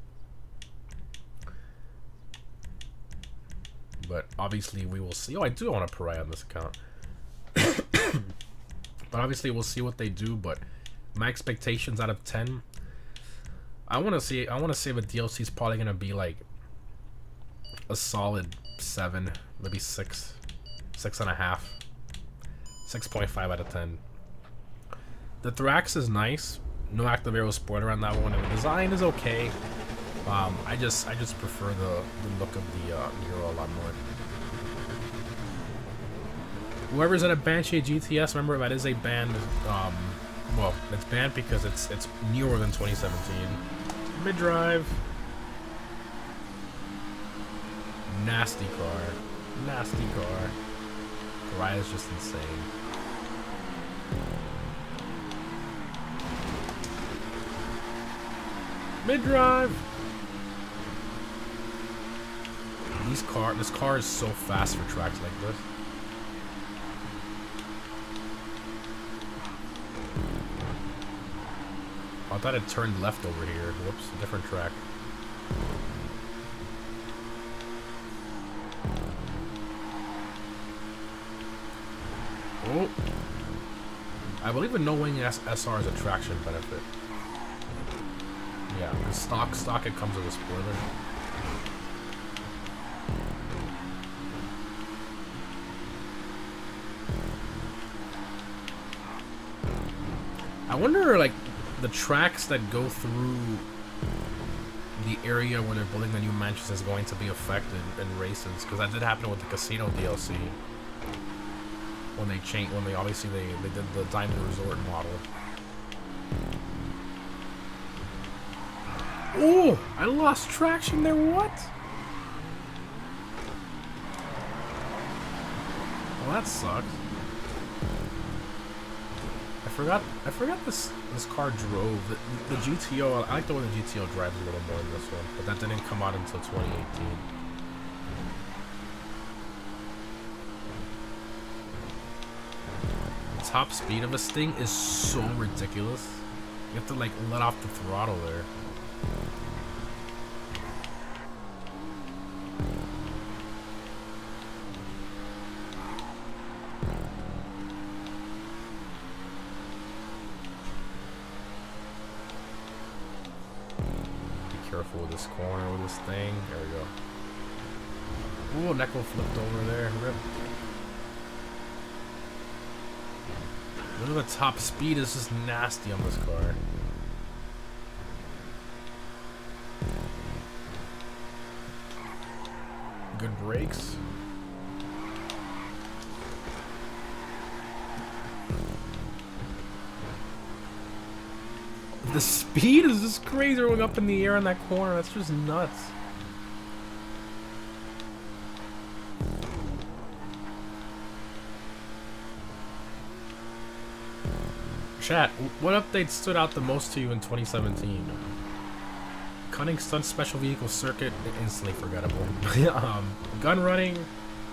But obviously we will see. Oh, I do want a Pariah on this account. But obviously we'll see what they do. But my expectations out of 10, I want to say the DLC is probably gonna be like a solid 7, maybe 6, 6.5, 6.5 out of 10. The Thrax is nice. No active aero spoiler on that one, and the design is okay. I just prefer the look of the Hero a lot more. Whoever's at a Banshee GTS, remember that is a banned. Well, it's banned because it's newer than 2017. Mid drive. Nasty car. Nasty car. Pariah is just insane. Mid drive. This car is so fast for tracks like this. I thought it turned left over here. Whoops, different track. Oh, I believe a no-wing SR is a traction benefit. Yeah, because stock it comes with a spoiler. I wonder, like, the tracks that go through the area where they're building the new mansions is going to be affected in races, because that did happen with the casino DLC when they obviously they did the Diamond Resort model. Oh, I lost traction there. What? Well, that sucks. I forgot this car drove. The GTO, I like the way the GTO drives a little more than this one, but that didn't come out until 2018. The top speed of this thing is so ridiculous. You have to like let off the throttle there. Careful with this corner with this thing. There we go. Ooh, Neko flipped over there. Rip. Look at the top speed is just nasty on this car. Good brakes. The speed is just crazy going up in the air in that corner. That's just nuts. Chat, what update stood out the most to you in 2017? Cunning Stunt Special Vehicle Circuit, instantly forgettable. Gun Running,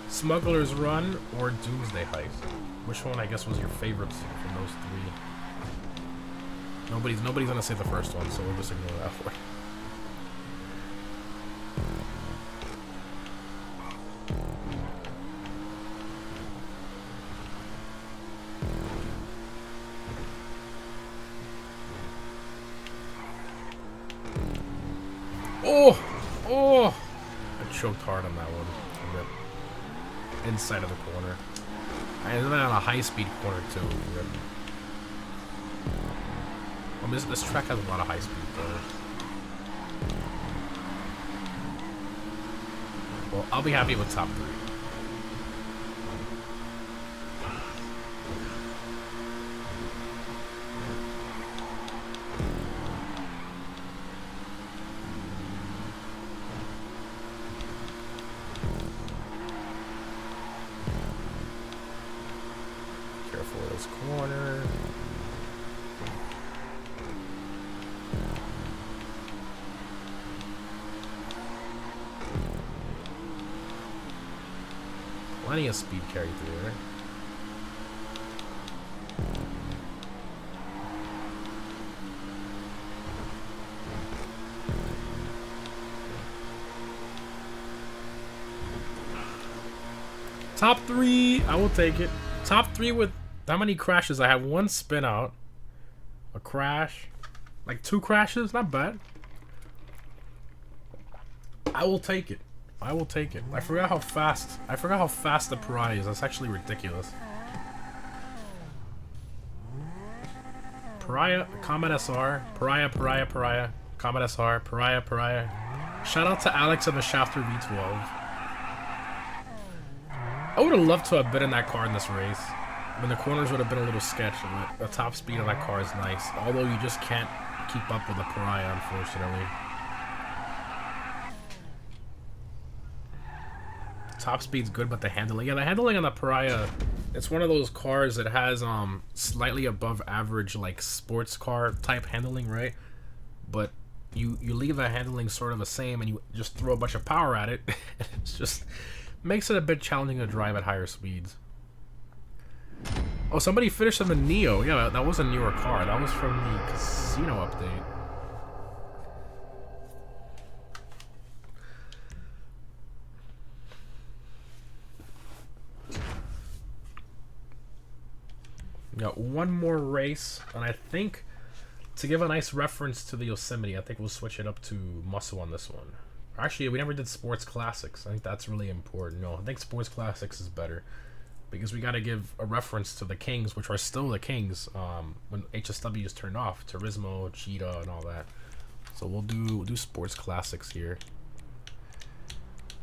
Smuggler's Run, or Doomsday Heist? Which one, I guess, was your favorite from those three? Nobody's gonna say the first one, so we'll just ignore that one. Oh! Oh! I choked hard on that one. Inside of the corner. I ended on a high-speed corner, too. Well, this track has a lot of high speed, though. Well, I'll be happy with top 3. Careful of this corner. Plenty of speed carry through there. Top 3, I will take it. Top 3 with how many crashes? I have 1 spin out, a crash, like 2 crashes. Not bad. I will take it. I will take it. I forgot how fast the Pariah is. That's actually ridiculous. Pariah, Comet SR, Pariah, Comet SR, Pariah. Shout out to Alex and the Shafter V12. I would have loved to have been in that car in this race. I mean, the corners would have been a little sketchy, but the top speed on that car is nice. Although you just can't keep up with the Pariah, unfortunately. Top speed's good, but the handling, the handling on the Pariah, it's one of those cars that has slightly above average, like, sports car type handling, right? But you leave the handling sort of the same and you just throw a bunch of power at it. It's just makes it a bit challenging to drive at higher speeds. Oh, somebody finished on the Neo. Yeah, that was a newer car. That was from the casino update. Got one more race, and I think to give a nice reference to the Yosemite, I think we'll switch it up to muscle on this one. Actually, we never did Sports Classics. I think that's really important. No, I think Sports Classics is better because we got to give a reference to the Kings, which are still the Kings when HSW is turned off. Turismo, Cheetah, and all that. So we'll do Sports Classics here.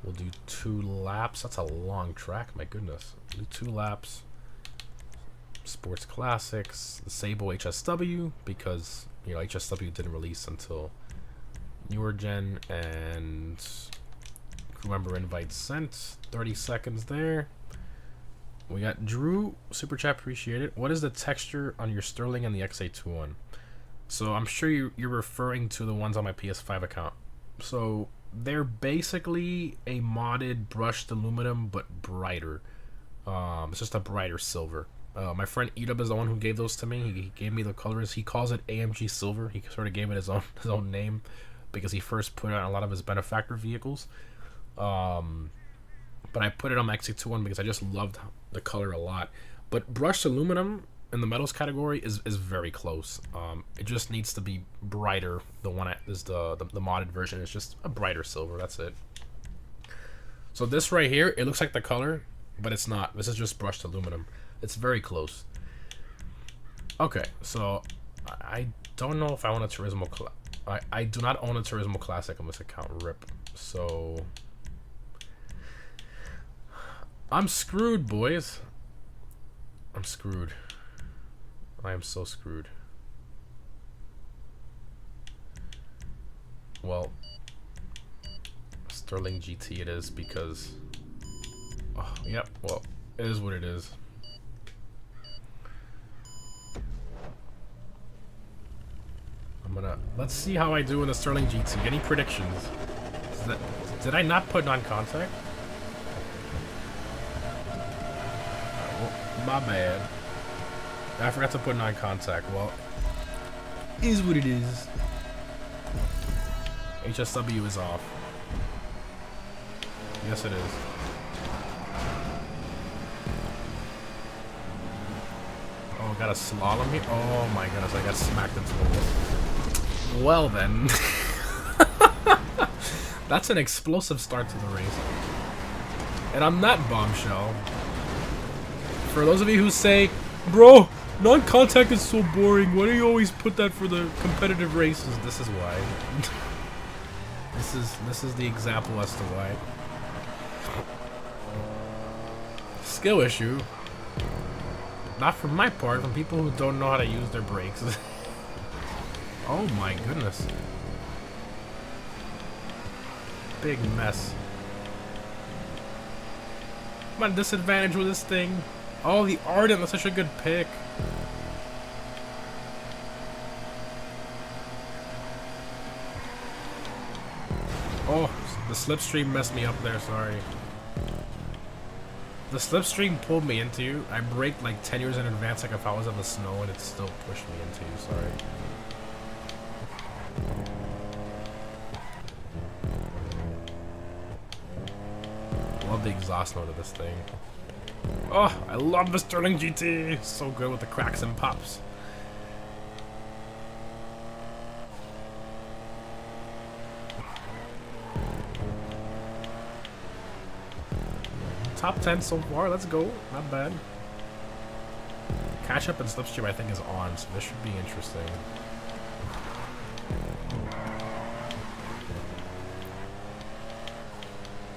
We'll do 2 laps. That's a long track. My goodness. We'll do 2 laps. Sports Classics, the Sable HSW, because HSW didn't release until newer gen, and crew member invites sent. 30 seconds there. We got Drew, super chat, appreciate it. What is the texture on your Sterling and the XA21? So I'm sure you're referring to the ones on my PS5 account. So they're basically a modded brushed aluminum, but brighter. It's just a brighter silver. My friend Edub is the one who gave those to me. He gave me the colors. He calls it AMG Silver. He sort of gave it his own name because he first put it on a lot of his benefactor vehicles. But I put it on my XC21 because I just loved the color a lot. But brushed aluminum in the metals category is very close. It just needs to be brighter. The one is the modded version. It's just a brighter silver. That's it. So this right here, it looks like the color, but it's not. This is just brushed aluminum. It's very close. Okay, so I don't know if I want a Turismo. I do not own a Turismo Classic on this account. RIP. So I'm screwed, boys. I'm screwed. I am so screwed. Well, Sterling GT it is because. Oh, yep. Well, it is what it is. Let's see how I do in the Sterling GT. Any predictions? Did I not put non-contact? Well, my bad. I forgot to put non-contact. Well, is what it is. HSW is off. Yes, it is. Oh, got a slalom here? Oh my goodness, I got smacked into the wall. Well then. That's an explosive start to the race. And on that bombshell, for those of you who say, bro, non-contact is so boring, why do you always put that for the competitive races? This is why. This is the example as to why. Skill issue. Not from my part, from people who don't know how to use their brakes. Oh my goodness. Big mess. I'm at a disadvantage with this thing. Oh, the Ardent, that's such a good pick. Oh, the slipstream messed me up there, sorry. The slipstream pulled me into you. I braked like 10 years in advance, like if I was on the snow, and it still pushed me into you, sorry. Love the exhaust note of this thing. Oh, I love the Sterling GT. So good with the cracks and pops. Top 10 so far, let's go. Not bad. Catch up and slipstream I think is on, so this should be interesting.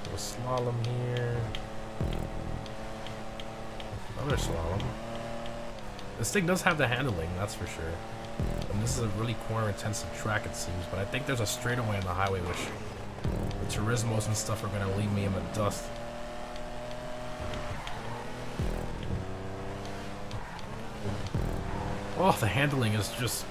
So slalom here. Another slalom. This thing does have the handling, that's for sure. And this is a really corner intensive track it seems, but I think there's a straightaway on the highway which the Turismos and stuff are gonna leave me in the dust. Oh, the handling is just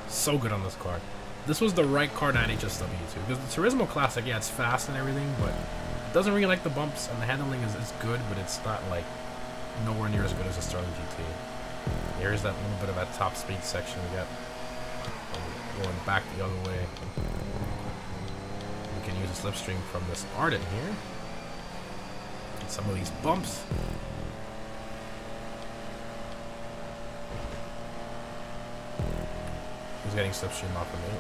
so good on this car. This was the right car to add HSW to. Because the Turismo Classic, yeah, it's fast and everything, but it doesn't really like the bumps, and the handling is good, but it's not, like, nowhere near as good as the Sterling GT. Here's that little bit of that top speed section we got. Going back the other way. We can use a slipstream from this Ardent here. Get some of these bumps. He's getting slipstream off of me.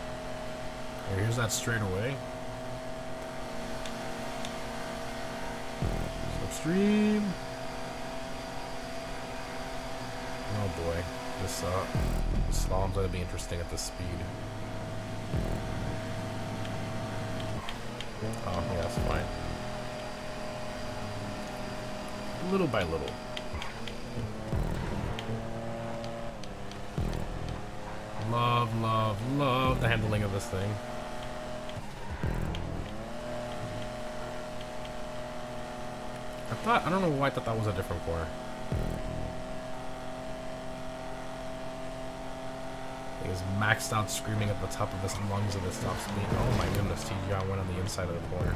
Here's that straightaway. Slipstream. Oh boy, this slalom's gonna be interesting at this speed. Oh yeah, that's fine. Little by little. Love, love, love the handling of this thing. I don't know why I thought that was a different corner. He is maxed out screaming at the top of his lungs at his top speed. Oh my goodness, TGI went on the inside of the corner.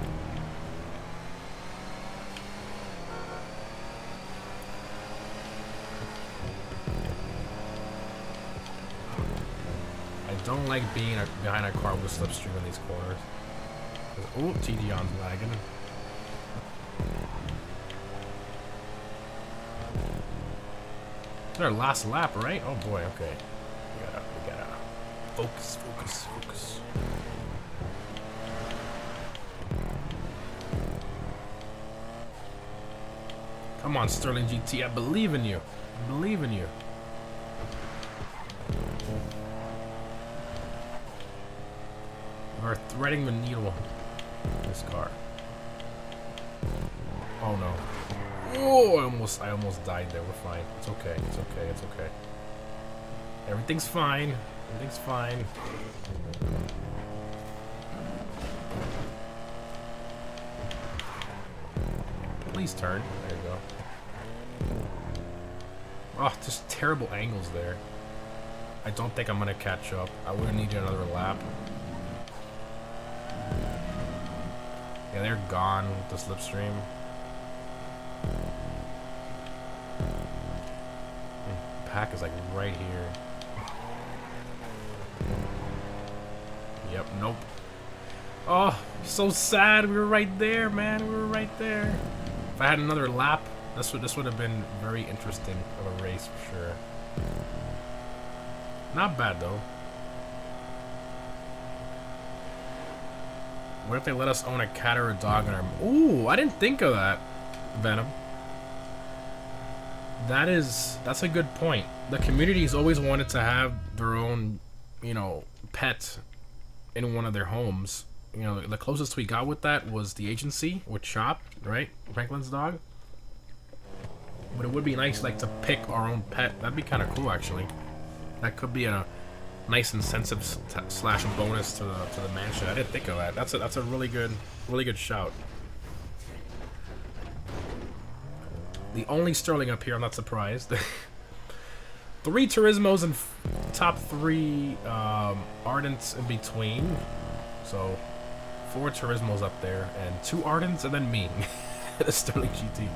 I don't like being behind a car with a slipstream in these corners. Oh, TGI's lagging. It's our last lap, right? Oh boy, okay. We gotta focus, focus, focus. Come on, Sterling GT, I believe in you. I believe in you. We're threading the needle in this car. Oh no. Oh, I almost died there. We're fine. It's okay. It's okay. It's okay. Everything's fine. Everything's fine. Please turn. There you go. Oh, just terrible angles there. I don't think I'm gonna catch up. I would need another lap. Yeah, they're gone with the slipstream. Pack is like right here. Yep, nope. Oh, so sad. We were right there, man. We were right there. If I had another lap, this would have been very interesting of a race for sure. Not bad though. What if they let us own a cat or a dog in our... Ooh, I didn't think of that, Venom. That's a good point. The community's always wanted to have their own, you know, pet in one of their homes. You know, the closest we got with that was the agency with Chop, right? Franklin's dog. But it would be nice, like, to pick our own pet. That'd be kind of cool, actually. That could be a nice incentive slash bonus to the mansion. I didn't think of that. That's a really good shout. The only Sterling up here, I'm not surprised. 3 Turismos and top 3 Ardents in between. So 4 Turismos up there and 2 Ardents and then me. The Sterling GT.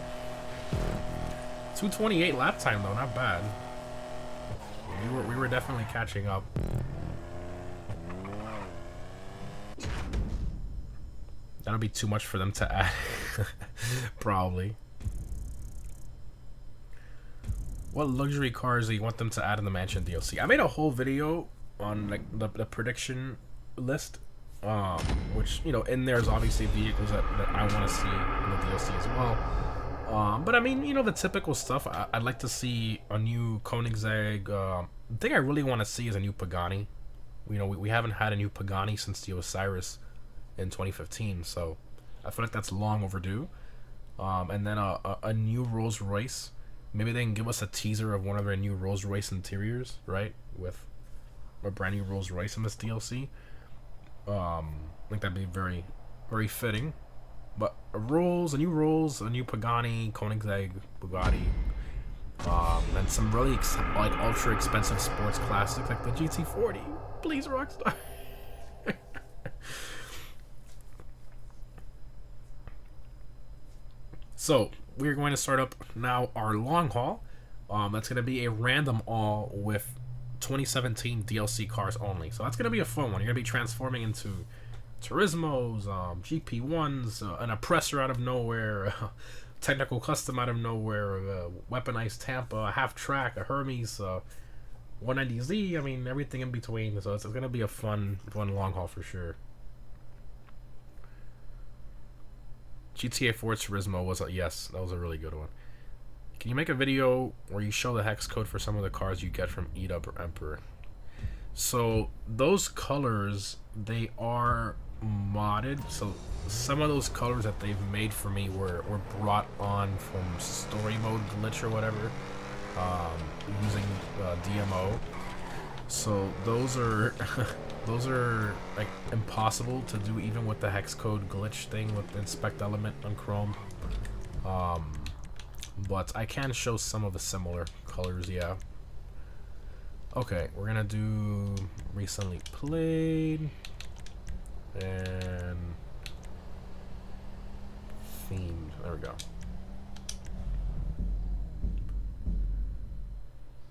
228 lap time though, not bad. We were definitely catching up. That'll be too much for them to add. Probably. What luxury cars do you want them to add in the mansion DLC? I made a whole video on like the prediction list, which, you know, in there's obviously vehicles that I want to see in the DLC as well. But I mean, you know, the typical stuff. I'd like to see a new Koenigsegg. The thing I really want to see is a new Pagani. You know, we haven't had a new Pagani since the Osiris in 2015, so I feel like that's long overdue. And then a new Rolls Royce. Maybe they can give us a teaser of one of their new Rolls Royce interiors, right? With a brand new Rolls Royce in this DLC. I think that'd be very, very fitting. But a new Rolls, a new Pagani, Koenigsegg, Bugatti, and some really like ultra expensive sports classics like the GT40. Please, Rockstar. So we're going to start up now our long haul. That's going to be a random all with 2017 DLC cars only. So that's going to be a fun one. You're going to be transforming into Turismos, GP1s, an Oppressor out of nowhere, Technical Custom out of nowhere, a Weaponized Tampa, a Half Track, a Hermes, 190Z. I mean, everything in between. So it's going to be a fun long haul for sure. GTA 4 Turismo was yes, that was a really good one. Can you make a video where you show the hex code for some of the cars you get from EDUB or Emperor? So those colors, they are modded. So some of those colors that they've made for me were brought on from story mode glitch or whatever, using DMO. So those are those are like impossible to do even with the hex code glitch thing with the inspect element on Chrome. But I can show some of the similar colors, yeah. Okay, we're gonna do recently played and themed. There we go.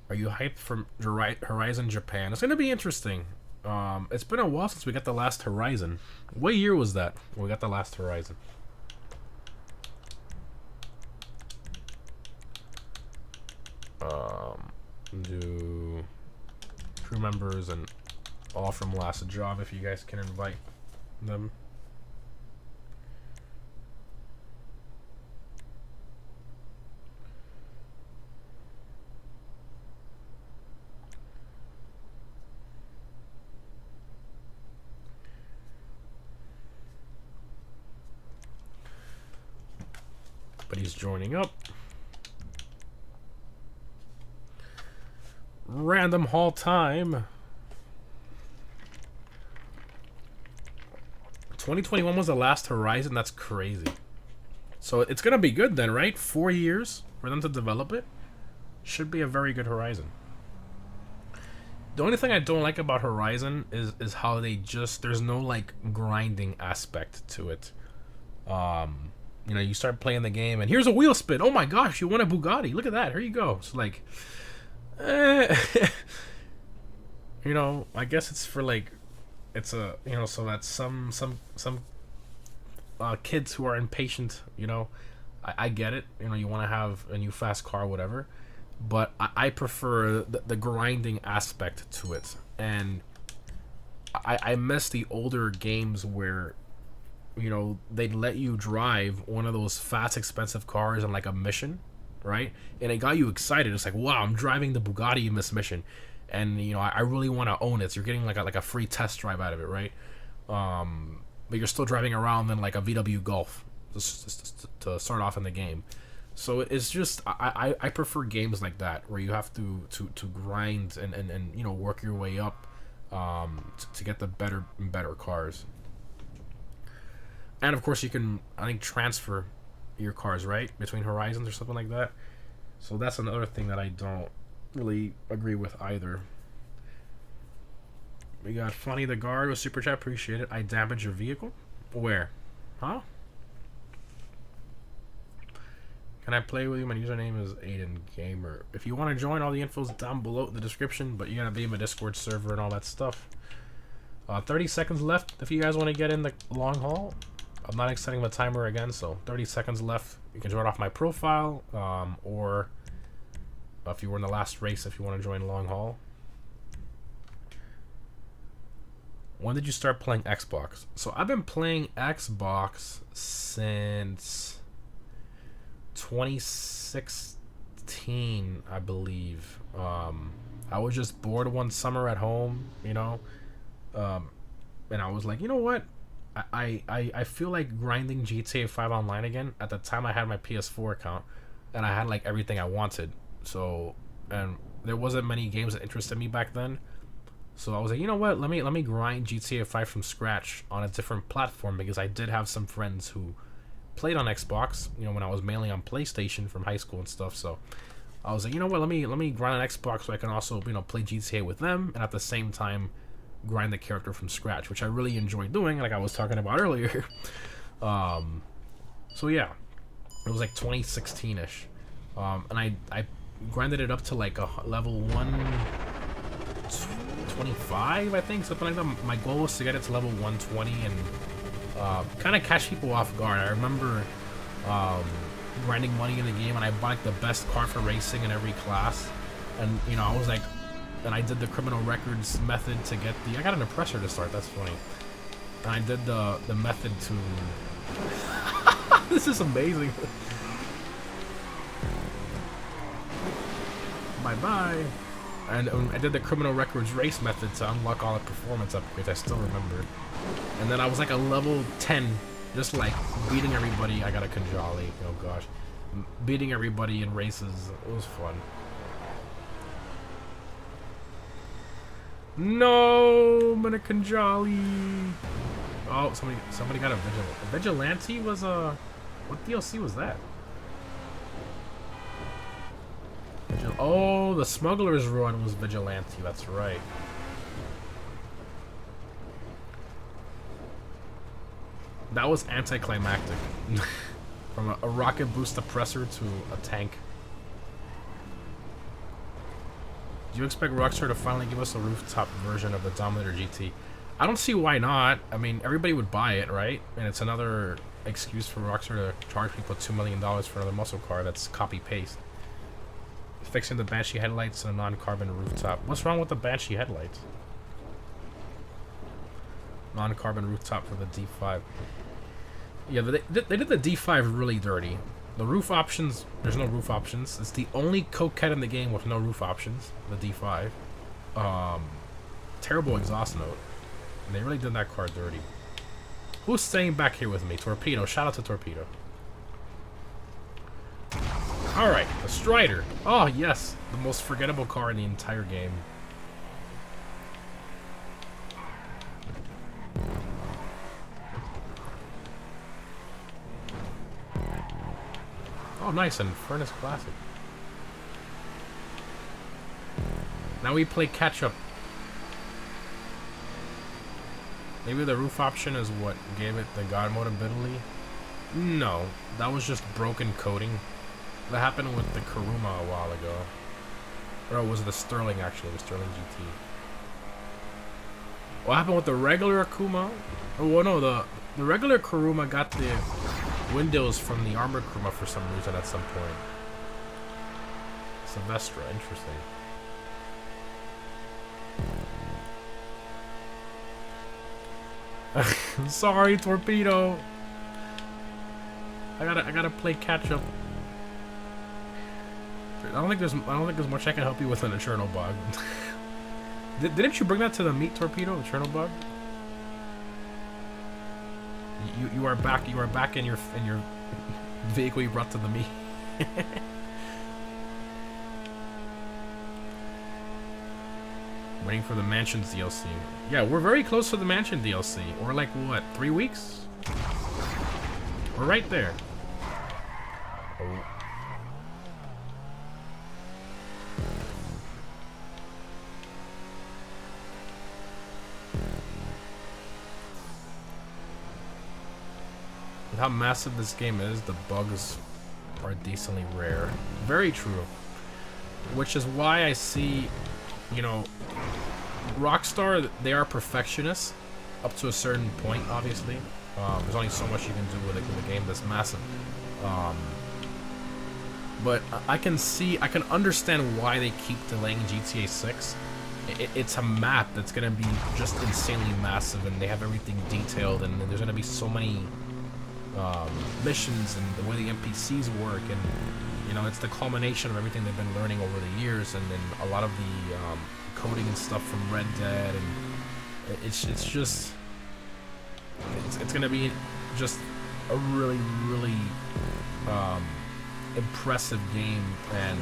Are you hyped for Horizon Japan? It's gonna be interesting. It's been a while since we got the last Horizon. What year was that when we got the last Horizon? Do crew members and all from last job if you guys can invite them. But he's joining up. Random haul time. 2021 was the last Horizon. That's crazy. So it's gonna be good then, right? 4 years for them to develop it. Should be a very good Horizon. The only thing I don't like about Horizon is how they just, there's no like grinding aspect to it. You know, you start playing the game and here's a wheel spin. Oh my gosh, you won a Bugatti. Look at that. Here you go. It's like, you know, I guess it's for like, it's a, you know, so that some kids who are impatient, you know, I get it. You know, you want to have a new fast car, whatever. But I prefer the grinding aspect to it. And I miss the older games where, you know, they'd let you drive one of those fast, expensive cars on like a mission, right? And it got you excited. It's like, wow, I'm driving the Bugatti in this mission. And, you know, I really want to own it. So you're getting like a free test drive out of it, right? But you're still driving around in like a VW Golf to start off in the game. So it's just, I prefer games like that where you have to grind and you know, work your way up to get the better and better cars. And of course you can, I think, transfer your cars, right, between Horizons or something like that. So that's another thing that I don't really agree with either. We got Funny the Guard with Super Chat, appreciate it. I damaged your vehicle? Where? Huh? Can I play with you? My username is Aiden Gamer. If you want to join, all the info's down below in the description, but you gotta be in my Discord server and all that stuff. 30 seconds left if you guys want to get in the long haul. I'm not extending the timer again, so 30 seconds left. You can join off my profile, or if you were in the last race, if you want to join long haul. When did you start playing Xbox? So I've been playing Xbox since 2016, I believe. I was just bored one summer at home, you know, and I was like, you know what? I feel like grinding GTA 5 online again. At the time, I had my PS4 account, and I had like everything I wanted. So, and there wasn't many games that interested me back then. So I was like, you know what? Let me grind GTA 5 from scratch on a different platform, because I did have some friends who played on Xbox, you know, when I was mainly on PlayStation from high school and stuff. So I was like, you know what? Let me grind on Xbox so I can also, you know, play GTA with them, and at the same time grind the character from scratch, which I really enjoy doing, like I was talking about earlier. So yeah, it was like 2016ish, and I grinded it up to like a level 125, I think, something like that. My goal was to get it to level 120 and kind of catch people off guard. I remember grinding money in the game, and I bought like the best car for racing in every class, and you know, I was like, and I did the criminal records method to get the, I got an oppressor to start, that's funny, and I did the method to this is amazing. Bye bye. And I did the criminal records race method to unlock all the performance upgrades. I still remember. And then I was like a level 10, just like beating everybody. I got a Kanjali. Oh gosh, beating everybody in races. It was fun. No, I'm in a Kanjali. Oh, somebody got a vigilante. A vigilante was a, what DLC was that? Oh, the Smuggler's Run was Vigilante, that's right. That was anticlimactic. From a rocket boost oppressor to a tank. Do you expect Rockstar to finally give us a rooftop version of the Dominator GT? I don't see why not. I mean, everybody would buy it, right? And it's another excuse for Rockstar to charge people $2 million for another muscle car that's copy-paste. Fixing the Banshee headlights and a non-carbon rooftop. What's wrong with the Banshee headlights? Non-carbon rooftop for the D5. Yeah, they did the D5 really dirty. The roof options, there's no roof options. It's the only coquette in the game with no roof options, the D5. Terrible exhaust note. And they really did that car dirty. Who's staying back here with me? Torpedo. Shout out to Torpedo. Alright, the Strider. Oh, yes. The most forgettable car in the entire game. Oh, nice. And Furnace Classic. Now we play catch-up Maybe the roof option is what gave it the God mode ability. No, that was just broken coding. That happened with the Kuruma a while ago. Or was it the Sterling, actually, the Sterling GT. What happened with the regular Akuma? Oh, well, no, the regular Kuruma got the windows from the armored Kuruma for some reason at some point. Sylvestra, interesting. Sorry, Torpedo. I gotta play catch up. I don't think there's much I can help you with an Eternal Bug. Didn't you bring that to the meet, Torpedo? Eternal Bug. You are back. You are back in your vehicle you brought to the meet. Waiting for the Mansions DLC. Yeah, we're very close to the Mansion DLC. We're like, what, 3 weeks? We're right there. Oh. With how massive this game is, the bugs are decently rare. Very true. Which is why I see, you know, Rockstar, they are perfectionists up to a certain point, obviously. There's only so much you can do with a game that's massive. But I can understand why they keep delaying GTA 6. It's a map that's going to be just insanely massive, and they have everything detailed, and there's going to be so many missions and the way the NPCs work, and you know, it's the culmination of everything they've been learning over the years, and then a lot of the coding and stuff from Red Dead, and it's gonna be just a really impressive game, and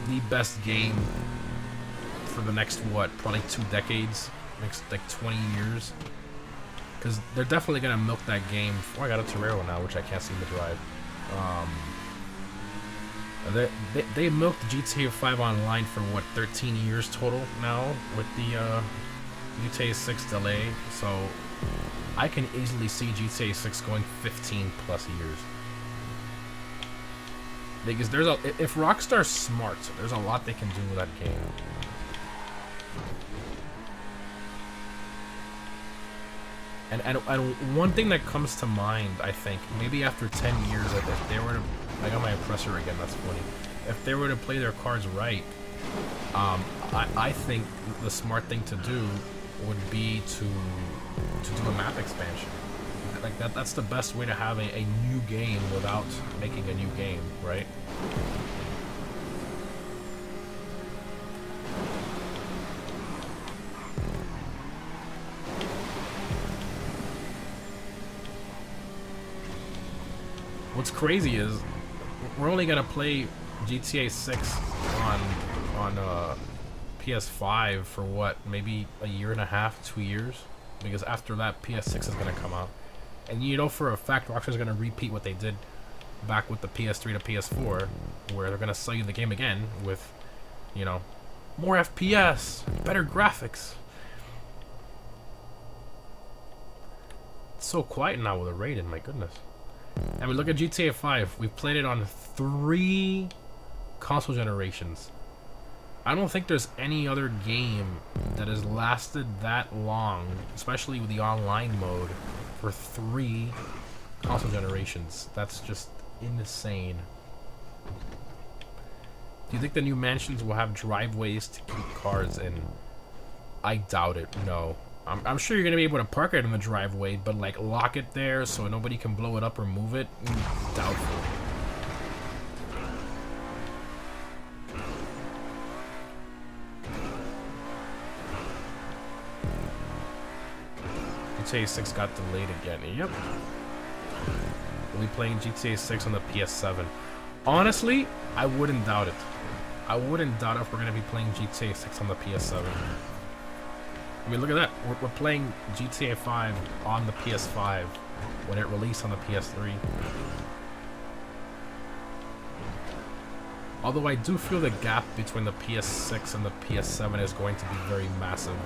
the best game for the next, what, probably 2 decades, next like 20 years, because they're definitely gonna milk that game. Oh, I got a Torero now, which I can't seem to drive. They milked GTA 5 Online for what, 13 years total now with the GTA 6 delay, so I can easily see GTA 6 going 15 plus years. Because if Rockstar's smart, there's a lot they can do with that game. And one thing that comes to mind, I think, maybe after 10 years, if they were to... I got my oppressor again, that's funny. If they were to play their cards right, I think the smart thing to do would be to do a map expansion. Like that's the best way to have a new game without making a new game, right? What's crazy is we're only gonna play GTA 6 on PS5 for what, maybe a year and a half, 2 years, because after that PS6 is gonna come out, and you know for a fact Rockstar's gonna repeat what they did back with the PS3 to PS4, where they're gonna sell you the game again with, you know, more FPS, better graphics. It's so quiet now with a Raiden, my goodness. I mean, look at GTA 5. We've played it on 3 console generations. I don't think there's any other game that has lasted that long, especially with the online mode, for 3 console generations. That's just insane. Do you think the new mansions will have driveways to keep cars in? I doubt it, no. I'm sure you're gonna be able to park it in the driveway, but like lock it there so nobody can blow it up or move it? Doubtful. GTA 6 got delayed again. Yep. We'll be playing GTA 6 on the PS7. Honestly, I wouldn't doubt it. I wouldn't doubt if we're gonna be playing GTA 6 on the PS7. I mean, look at that. We're playing GTA 5 on the PS5 when it released on the PS3. Although I do feel the gap between the PS6 and the PS7 is going to be very massive.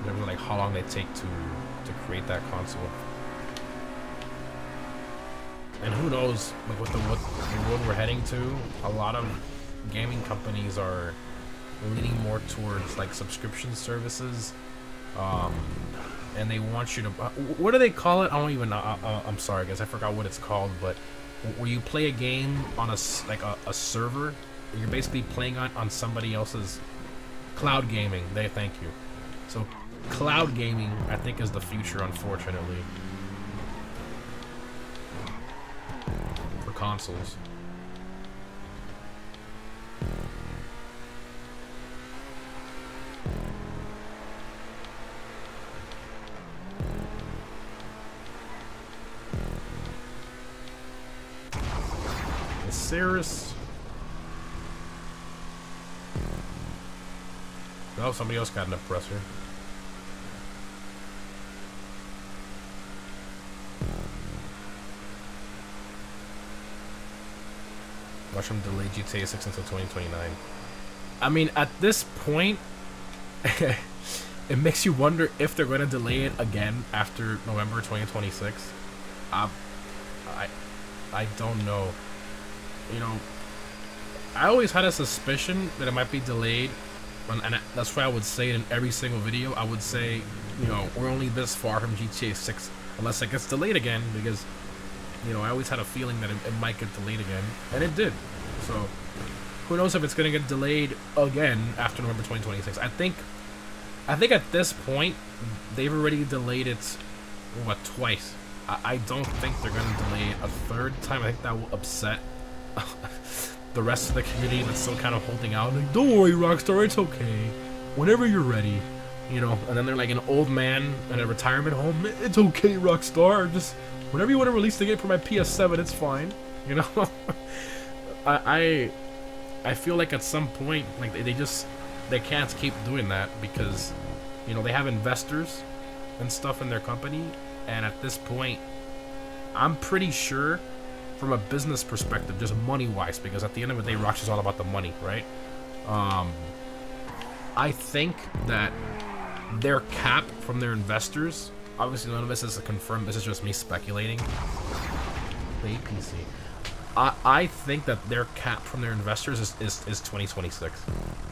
in terms of like how long they take to create that console. And who knows, like with the world we're heading to, a lot of gaming companies are leaning more towards like subscription services, and they want you to. What do they call it? I don't even know. I'm sorry, guys. I forgot what it's called. But where you play a game on a server, you're basically playing on somebody else's cloud gaming. Thank you. So cloud gaming, I think, is the future, unfortunately, for consoles. Saris. Oh, somebody else got an oppressor. Watch them delay GTA 6 until 2029. I mean, at this point, it makes you wonder if they're going to delay it again after November 2026. I don't know. You know, I always had a suspicion that it might be delayed, and that's why I would say it in every single video. I would say, you know, we're only this far from GTA 6 unless it gets delayed again, because, you know, I always had a feeling that it might get delayed again, and it did. So who knows if it's going to get delayed again after November 2026. I think at this point they've already delayed it, what, twice. I don't think they're going to delay it a third time. I think that will upset the rest of the community that's still kind of holding out. Like, don't worry, Rockstar, it's okay. Whenever you're ready, you know. And then they're like an old man in a retirement home. It's okay, Rockstar. Just whenever you want to release the game for my PS7, it's fine. You know. I feel like at some point, like they can't keep doing that, because, you know, they have investors and stuff in their company, and at this point, I'm pretty sure, from a business perspective, just money-wise, because at the end of the day, Rockstar's all about the money, right? I think that their cap from their investors, obviously none of this is confirmed, this is just me speculating. The APC. I think that their cap from their investors is 2026.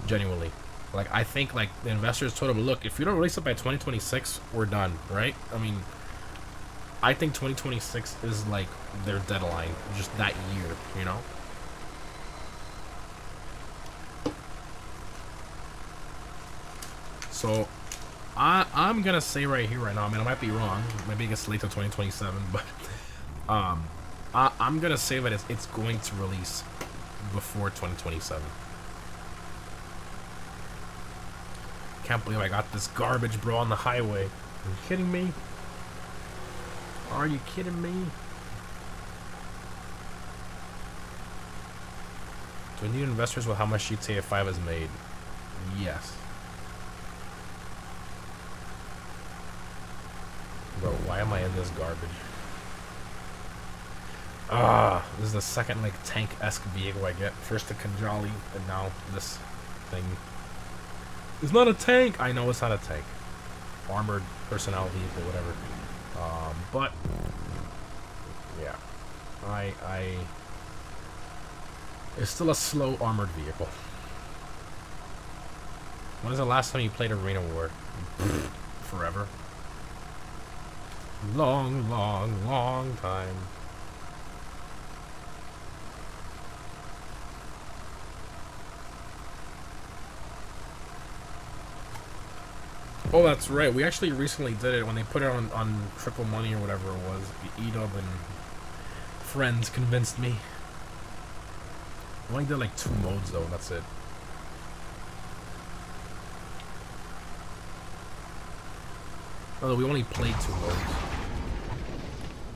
Genuinely. Like, I think, like, the investors told them, look, if you don't release it by 2026, we're done, right? I mean, I think 2026 is like their deadline, just that year, you know? So I'm gonna say right here, right now, I mean, I might be wrong, maybe it gets late to 2027, but I'm gonna say that it's going to release before 2027. Can't believe I got this garbage, bro, on the highway. Are you kidding me? Are you kidding me? Do we need investors with how much GTA 5 has made? Yes. Bro, why am I in this garbage? This is the second, like, tank-esque vehicle I get. First the Kanjali, and now this thing. It's not a tank! I know it's not a tank. Armored personnel vehicle, whatever. But yeah, it's still a slow armored vehicle. When was the last time you played Arena War? Forever. Long time. Oh, that's right. We actually recently did it when they put it on Triple Money or whatever it was. E-Dub and friends convinced me. We only did like 2 modes though, that's it. Oh, we only played 2 modes.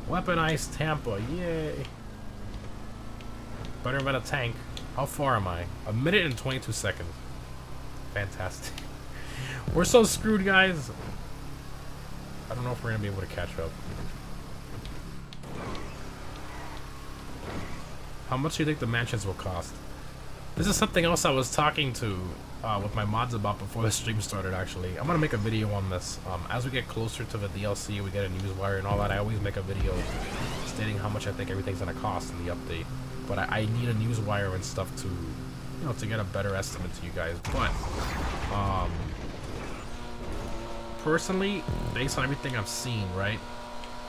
Weaponized Tampa, yay. Better than a tank. How far am I? 1 minute and 22 seconds. Fantastic. We're so screwed, guys. I don't know if we're gonna be able to catch up. How much do you think the mansions will cost? This is something else I was talking to with my mods about before the stream started, actually. I'm gonna make a video on this. As we get closer to the DLC, we get a newswire and all that, I always make a video stating how much I think everything's gonna cost in the update. But I need a newswire and stuff to, you know, to get a better estimate to you guys. But, personally, based on everything I've seen, right?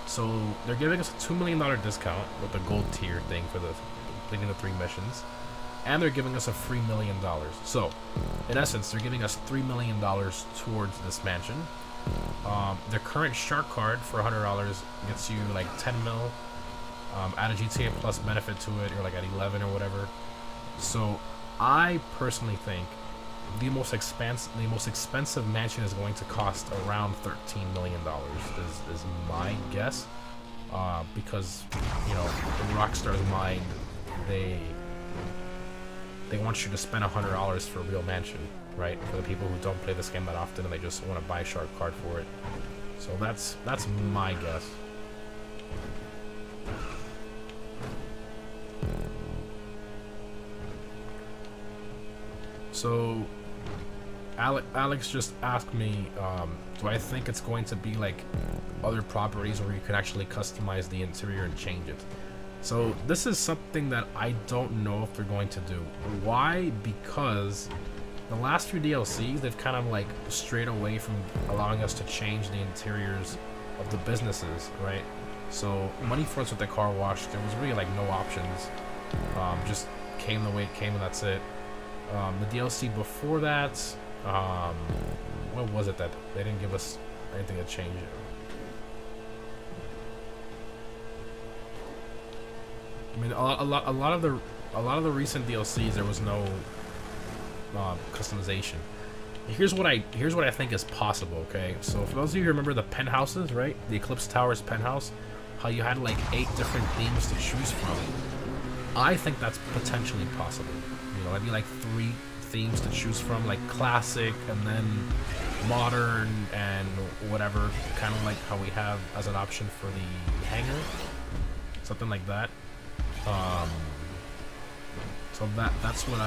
So, they're giving us a $2 million discount with the gold tier thing for the completing the 3 missions. And they're giving us a free $1 million. So, in essence, they're giving us $3 million towards this mansion. Their current shark card for $100 gets you like 10 mil. Add a GTA Plus benefit to it, you're like at 11 or whatever. So, I personally think the most expensive mansion is going to cost around $13 million. Is my guess. Because, you know, in Rockstar's mind, they want you to spend $100 for a real mansion, right? For the people who don't play this game that often and they just want to buy a shark card for it. So that's my guess. So Alex just asked me, do I think it's going to be like other properties where you can actually customize the interior and change it? So this is something that I don't know if they're going to do. Why? Because the last few DLCs, they've kind of like strayed away from allowing us to change the interiors of the businesses, right? So Money Force with the car wash, there was really like no options. Just came the way it came and that's it. The DLC before that, what was it that they didn't give us anything to change it? I mean, a lot of the recent DLCs there was no customization. Here's what I think is possible. Okay, so for those of you who remember the penthouses, right? The Eclipse Towers penthouse, how you had like 8 different themes to choose from. I think that's potentially possible. You know, that'd be like 3 themes to choose from, like classic and then modern and whatever, kind of like how we have as an option for the hangar, something like that. So that's what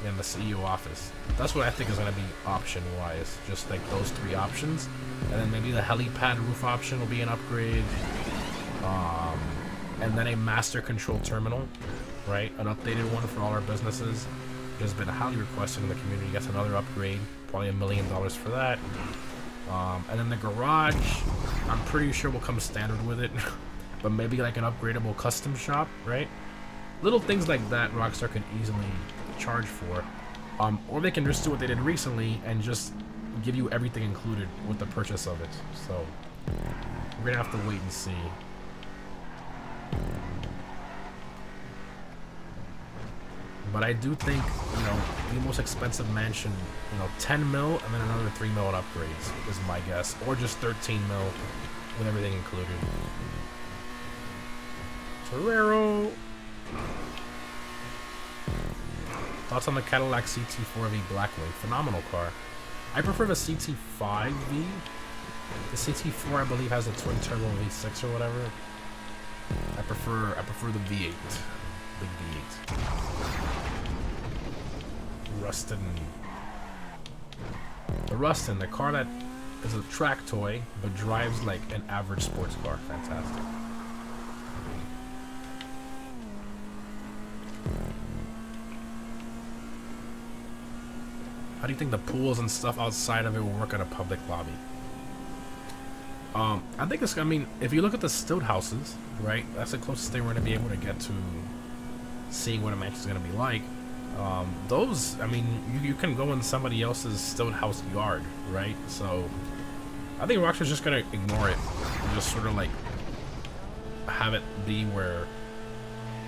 in the CEO office, that's what I think is going to be option wise, just like those 3 options, and then maybe the helipad roof option will be an upgrade, and then a master control terminal, right, an updated one for all our businesses. It has been highly requested in the community. Gets another upgrade, probably $1 million for that, and then the garage, I'm pretty sure will come standard with it. But maybe like an upgradable custom shop, right? Little things like that Rockstar can easily charge for. Or they can just do what they did recently and just give you everything included with the purchase of it. So, we're gonna have to wait and see. But I do think, you know, the most expensive mansion, you know, 10 mil and then another 3 mil in upgrades is my guess. Or just 13 mil with everything included. Ferrero. Thoughts on the Cadillac CT4V Blackwing? Phenomenal car. I prefer the CT5V. The CT4, I believe, has a twin turbo V6 or whatever. I prefer the V8, big V8. Rustin. The Rustin, the car that is a track toy but drives like an average sports car. Fantastic. How do you think the pools and stuff outside of it will work at a public lobby? I think it's, I mean, if you look at the stilt houses, right, that's the closest thing we're going to be able to get to seeing what a mansion is going to be like. Those, I mean, you can go in somebody else's stilt house yard, right? So, I think Rockstar's just going to ignore it and just sort of like have it be where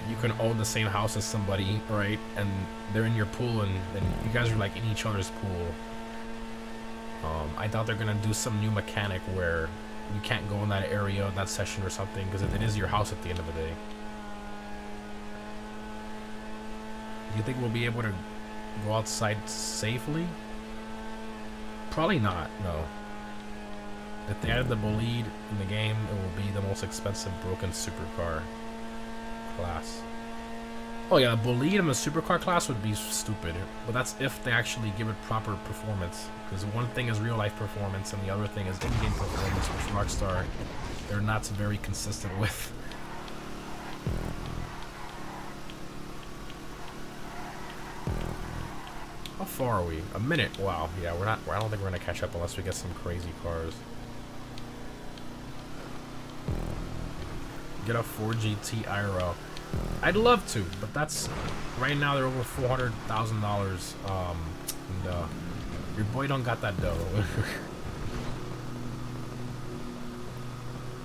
you can own the same house as somebody, right? And they're in your pool and you guys are like in each other's pool. I doubt they're gonna do some new mechanic where you can't go in that area, in that session or something, because it is your house at the end of the day. Do you think we'll be able to go outside safely? Probably not, no. If they added the bolide in the game, it will be the most expensive broken supercar class. Oh yeah, the bolide in the supercar class would be stupid, but that's if they actually give it proper performance. Because one thing is real life performance, and the other thing is in-game performance, which Rockstar, they're not very consistent with. How far are we? A minute. Wow. Yeah, we're not. I don't think we're gonna catch up unless we get some crazy cars. Get a 4GT IRL. I'd love to, but that's right now they're over $400,000. And your boy don't got that dough.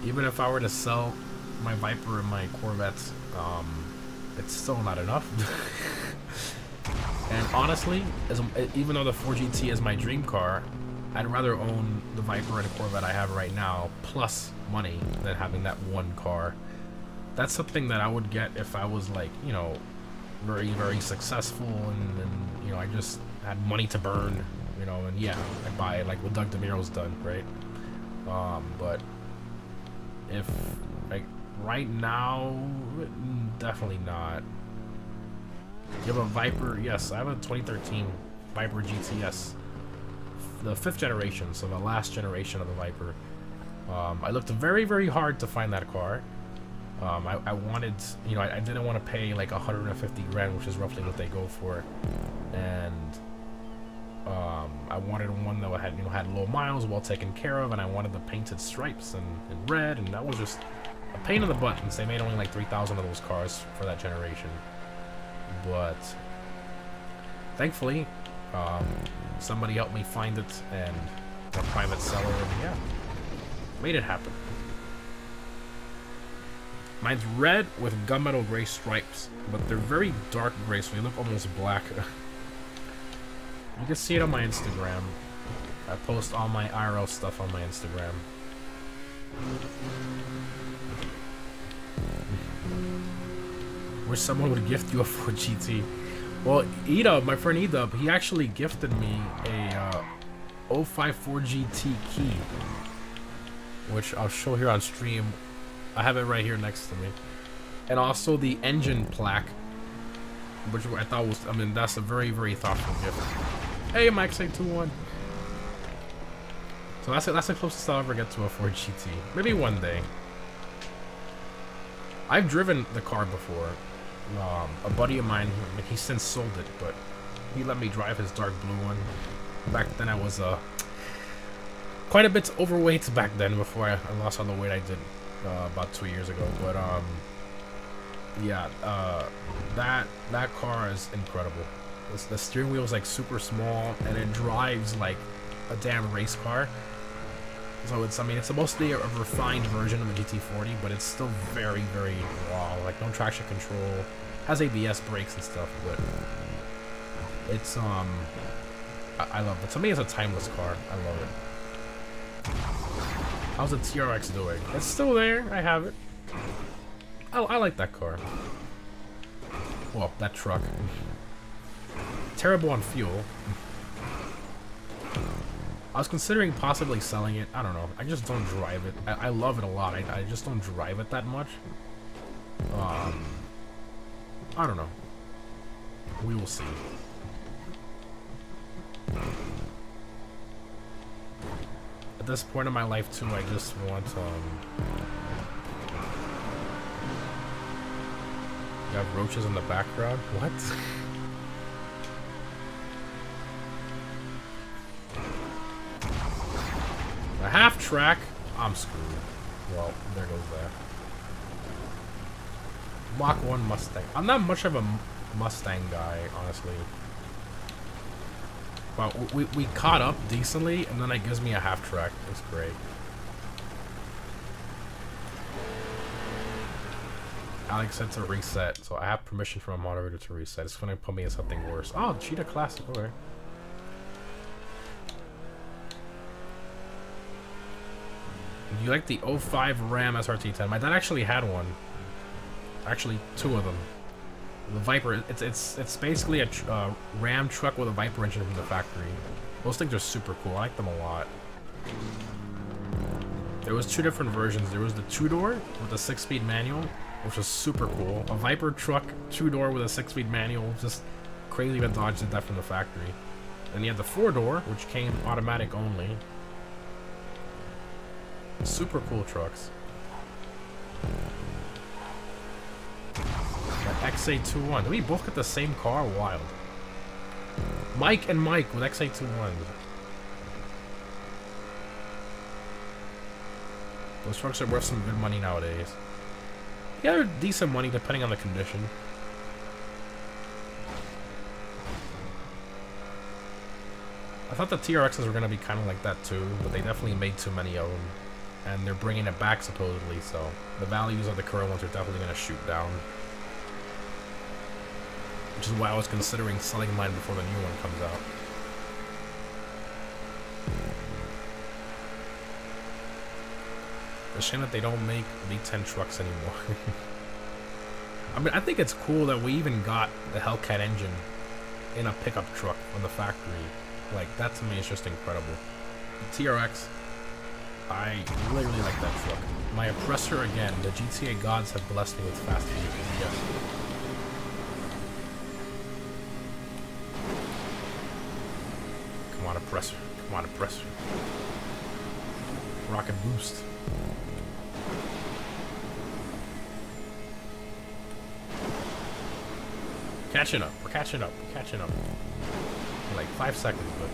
Even if I were to sell my Viper and my Corvette, it's still not enough. And honestly, even though the 4GT is my dream car, I'd rather own the Viper and Corvette I have right now, plus money, than having that one car. That's something that I would get if I was like, you know, very, very successful and you know, I just had money to burn, you know, and yeah, I'd buy it like what Doug DeMiro's done, right? But if, like, right now, definitely not. You have a Viper? Yes, I have a 2013 Viper GTS. The 5th generation, so the last generation of the Viper. I looked very, very hard to find that car. I wanted, you know, I didn't want to pay like 150 grand, which is roughly what they go for, and I wanted one that had, you know, had low miles, well taken care of, and I wanted the painted stripes and red, and that was just a pain in the butt, since they made only like 3,000 of those cars for that generation. But thankfully, somebody helped me find it, and a private seller, and yeah, made it happen. Mine's red with gunmetal gray stripes, but they're very dark gray, so they look almost black. You can see it on my Instagram. I post all my IRL stuff on my Instagram. Wish someone would gift you a 4GT. Well, Edub, my friend Edub, he actually gifted me a 054 GT key, which I'll show here on stream. I have it right here next to me. And also the engine plaque, which I thought was, I mean, that's a very, very thoughtful gift. Hey, Mike, say 2-1. So that's the closest I'll ever get to a 4GT. Maybe one day. I've driven the car before. A buddy of mine, he since sold it, but he let me drive his dark blue one. Back then I was quite a bit overweight back then, before I lost all the weight I did about 2 years ago. But yeah, that car is incredible. The steering wheel is like super small, and it drives like a damn race car. So it's, I mean, it's mostly a refined version of the GT40, but it's still very, very raw. Like, no traction control, has ABS brakes and stuff, but it's I love it. To me, it's a timeless car. I love it. How's the TRX doing? It's still there. I have it. I like that car. Well, that truck. Terrible on fuel. I was considering possibly selling it. I don't know. I just don't drive it. I love it a lot. I just don't drive it that much. I don't know. We will see. At this point in my life, too, I just want, you have roaches in the background? What? A half track? I'm screwed. Well, there goes that. Mach 1 Mustang. I'm not much of a Mustang guy, honestly. But we caught up decently, and then it gives me a half track. It's great. Alex said to reset, so I have permission from a moderator to reset. It's gonna put me in something worse. Oh, Cheetah Classic, okay. You like the 05 Ram SRT10? My dad actually had one. Actually, 2 of them. The Viper. It's basically a Ram truck with a Viper engine from the factory. Those things are super cool. I like them a lot. There was 2 different versions. There was the 2-door with the 6-speed manual, which was super cool. A Viper truck, two-door with a 6-speed manual, just crazy that Dodge did that from the factory. And you had the 4-door, which came automatic only. Super cool trucks. XA21. Did we both get the same car? Wild. Mike and Mike with XA21s. Those trucks are worth some good money nowadays. Yeah, they're decent money depending on the condition. I thought the TRXs were going to be kind of like that too, but they definitely made too many of them. And they're bringing it back supposedly, so the values of the current ones are definitely going to shoot down. Which is why I was considering selling mine before the new one comes out. It's a shame that they don't make V10 trucks anymore. I mean, I think it's cool that we even got the Hellcat engine in a pickup truck from the factory. Like, that to me is just incredible. The TRX, I really, really like that truck. My oppressor again, the GTA gods have blessed me with fast vehicles, yes. Come on, oppressor. Come on, oppressor. Rocket boost. Catching up. We're catching up. We're catching up. In like 5 seconds, but...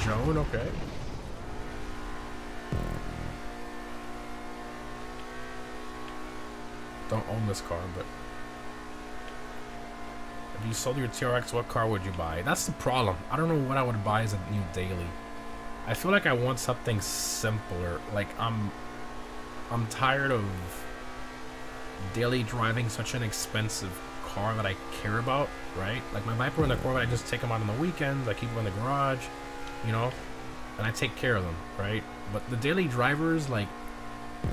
Zone, okay. Don't own this car, but... If you sold your TRX, what car would you buy? That's the problem. I don't know what I would buy as a new daily. I feel like I want something simpler. Like, I'm tired of daily driving such an expensive car that I care about, right? Like, my Viper and the Corvette, I just take them out on the weekends. I keep them in the garage, you know? And I take care of them, right? But the daily drivers, like,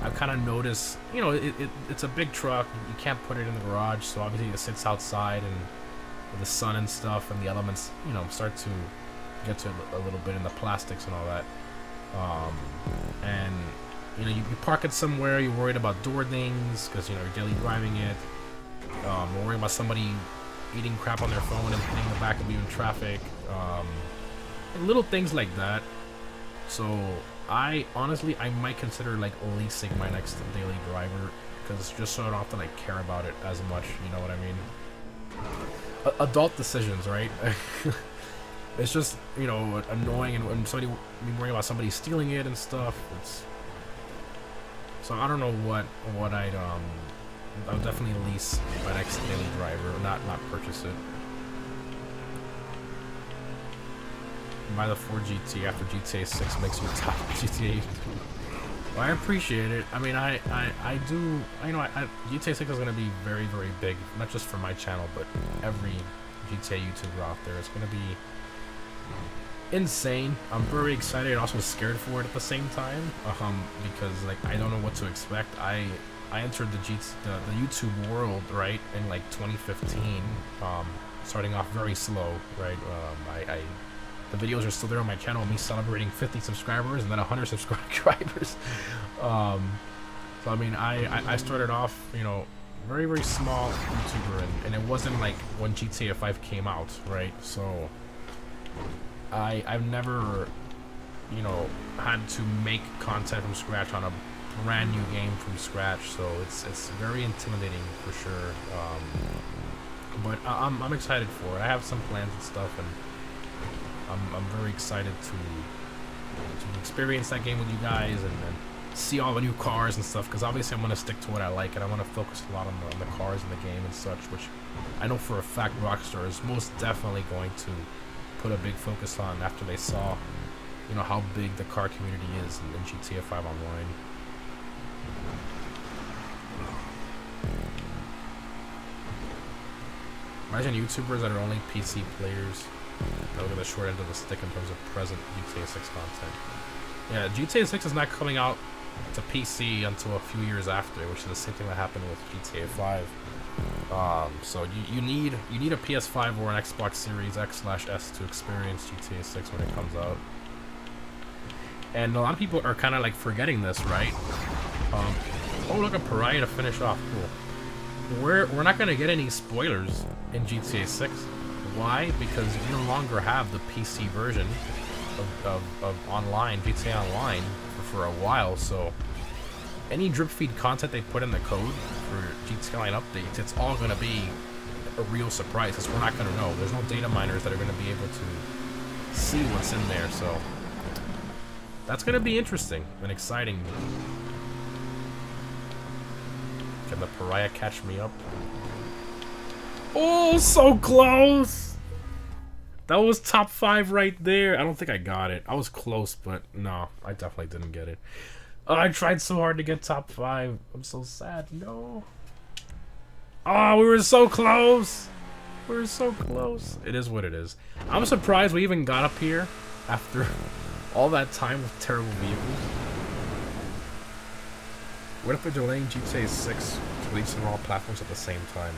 I've kind of noticed, you know, it's a big truck. You can't put it in the garage, so obviously it sits outside and with the sun and stuff, and the elements, you know, start to get to a little bit in the plastics and all that. And, you know, you park it somewhere, you're worried about door dings, because, you know, you're daily driving it. You're worried about somebody eating crap on their phone and hitting the back of you in traffic. Little things like that. So, honestly, I might consider, like, leasing my next daily driver, because just so I don't have to, like, care about it as much, you know what I mean? Adult decisions, right? It's just, you know, annoying, and when somebody be worrying about somebody stealing it and stuff. It's so I don't know what I'll definitely lease my next daily driver, not purchase it. Buy the 4 GT after GTA 6 makes you top GTA. Well, I appreciate it. I mean, I do. You know, GTA 6 is going to be very, very big, not just for my channel, but every GTA YouTuber out there. It's going to be insane. I'm very excited and also scared for it at the same time, because like I don't know what to expect. I entered the YouTube world, right, in like 2015, starting off very slow, right. The videos are still there on my channel, me celebrating 50 subscribers and then 100 subscribers. So I mean, I started off, you know, very, very small YouTuber, and it wasn't like when GTA 5 came out, right? So I've never, you know, had to make content from scratch on a brand new game from scratch, so it's very intimidating for sure. But I'm excited for it. I have some plans and stuff, and I'm very excited to experience that game with you guys and see all the new cars and stuff, because obviously I'm going to stick to what I like, and I want to focus a lot on the cars in the game and such, which I know for a fact Rockstar is most definitely going to put a big focus on after they saw, you know, how big the car community is in GTA 5 Online. Imagine YouTubers that are only PC players. They'll get the short end of the stick in terms of present GTA 6 content. Yeah, GTA 6 is not coming out to PC until a few years after, which is the same thing that happened with GTA 5. So you need a PS5 or an Xbox Series X/S to experience GTA 6 when it comes out. And a lot of people are kind of like forgetting this, right? Oh, look, a Pariah to finish off. Cool. We're not gonna get any spoilers in GTA 6. Why? Because we no longer have the PC version of online GTA Online for a while. So any drip feed content they put in the code for GTA Online updates, it's all gonna be a real surprise. Because we're not gonna know. There's no data miners that are gonna be able to see what's in there. So that's gonna be interesting and exciting. Can the Pariah catch me up? Oh, so close! That was top 5 right there. I don't think I got it. I was close, but no, I definitely didn't get it. Oh, I tried so hard to get top 5. I'm so sad. No. Oh, we were so close. We were so close. It is what it is. I'm surprised we even got up here after all that time with terrible vehicles. What if they're delaying GTA 6 to release on all platforms at the same time?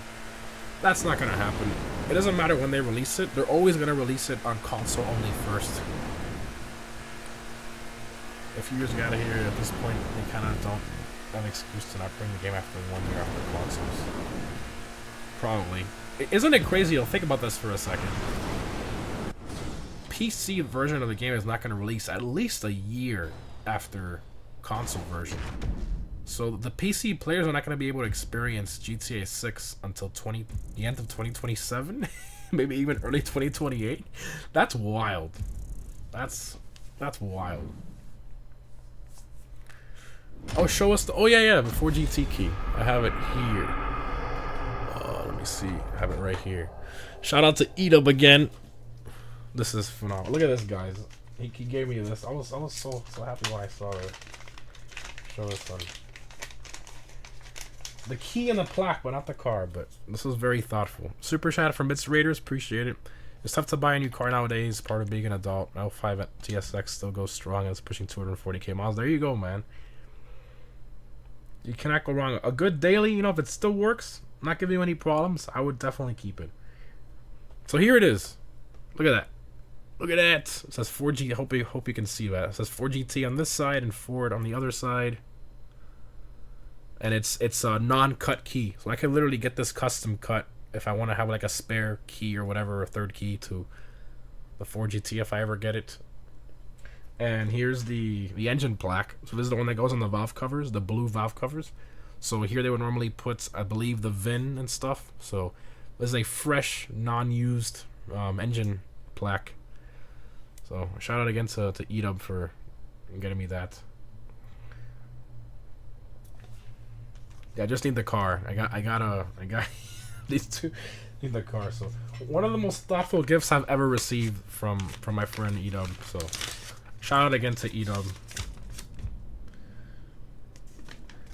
That's not gonna happen. It doesn't matter when they release it. They're always gonna release it on console only first. If you just got here at this point, they kind of don't have an excuse to not bring the game after 1 year after consoles. Probably. Isn't it crazy? You'll think about this for a second. PC version of the game is not going to release at least a year after console version. So the PC players are not going to be able to experience GTA 6 until the end of 2027, maybe even early 2028. That's wild. That's wild. Oh, show us the. Oh yeah, before GT key. I have it here. Let me see. I have it right here. Shout out to Edub again. This is phenomenal. Look at this, guys. He gave me this. I was so happy when I saw it. Show this one. The key and the plaque, but not the car. But this was very thoughtful. Super chat from Bits Raiders. Appreciate it. It's tough to buy a new car nowadays. Part of being an adult. L5 at TSX still goes strong and it's pushing 240k miles. There you go, man. You cannot go wrong. A good daily, you know, if it still works, not giving you any problems, I would definitely keep it. So here it is. Look at that. Look at that. It says 4G. Hope you can see that. It says 4GT on this side and Ford on the other side. And it's a non-cut key. So I can literally get this custom cut if I want to have like a spare key or whatever, a third key to the 4GT if I ever get it. And here's the engine plaque. So this is the one that goes on the valve covers, the blue valve covers. So here they would normally put, I believe, the VIN and stuff. So this is a fresh, non-used engine plaque. So shout out again to Edub for getting me that. Yeah, I just need the car. I got these two. Need the car. So one of the most thoughtful gifts I've ever received from my friend Edub. So shout out again to Edub.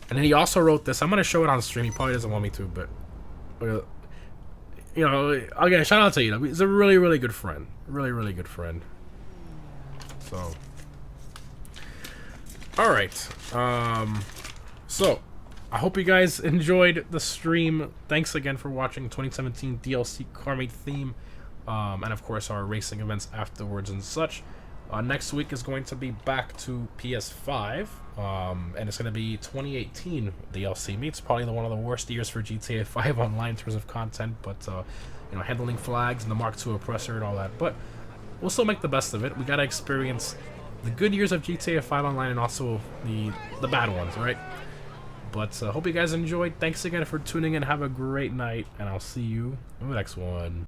And then he also wrote this. I'm gonna show it on stream. He probably doesn't want me to, but you know, again, shout out to Edub. He's a really, really good friend. Really, really good friend. So, all right. So I hope you guys enjoyed the stream. Thanks again for watching 2017 DLC Carmate theme, and of course our racing events afterwards and such. Next week is going to be back to PS5, and it's going to be 2018 DLC. It's probably one of the worst years for GTA 5 online in terms of content, but you know, handling flags and the Mark II oppressor and all that. But we'll still make the best of it. We got to experience the good years of GTA 5 online and also the bad ones, right? But hope you guys enjoyed. Thanks again for tuning in. Have a great night, and I'll see you in the next one.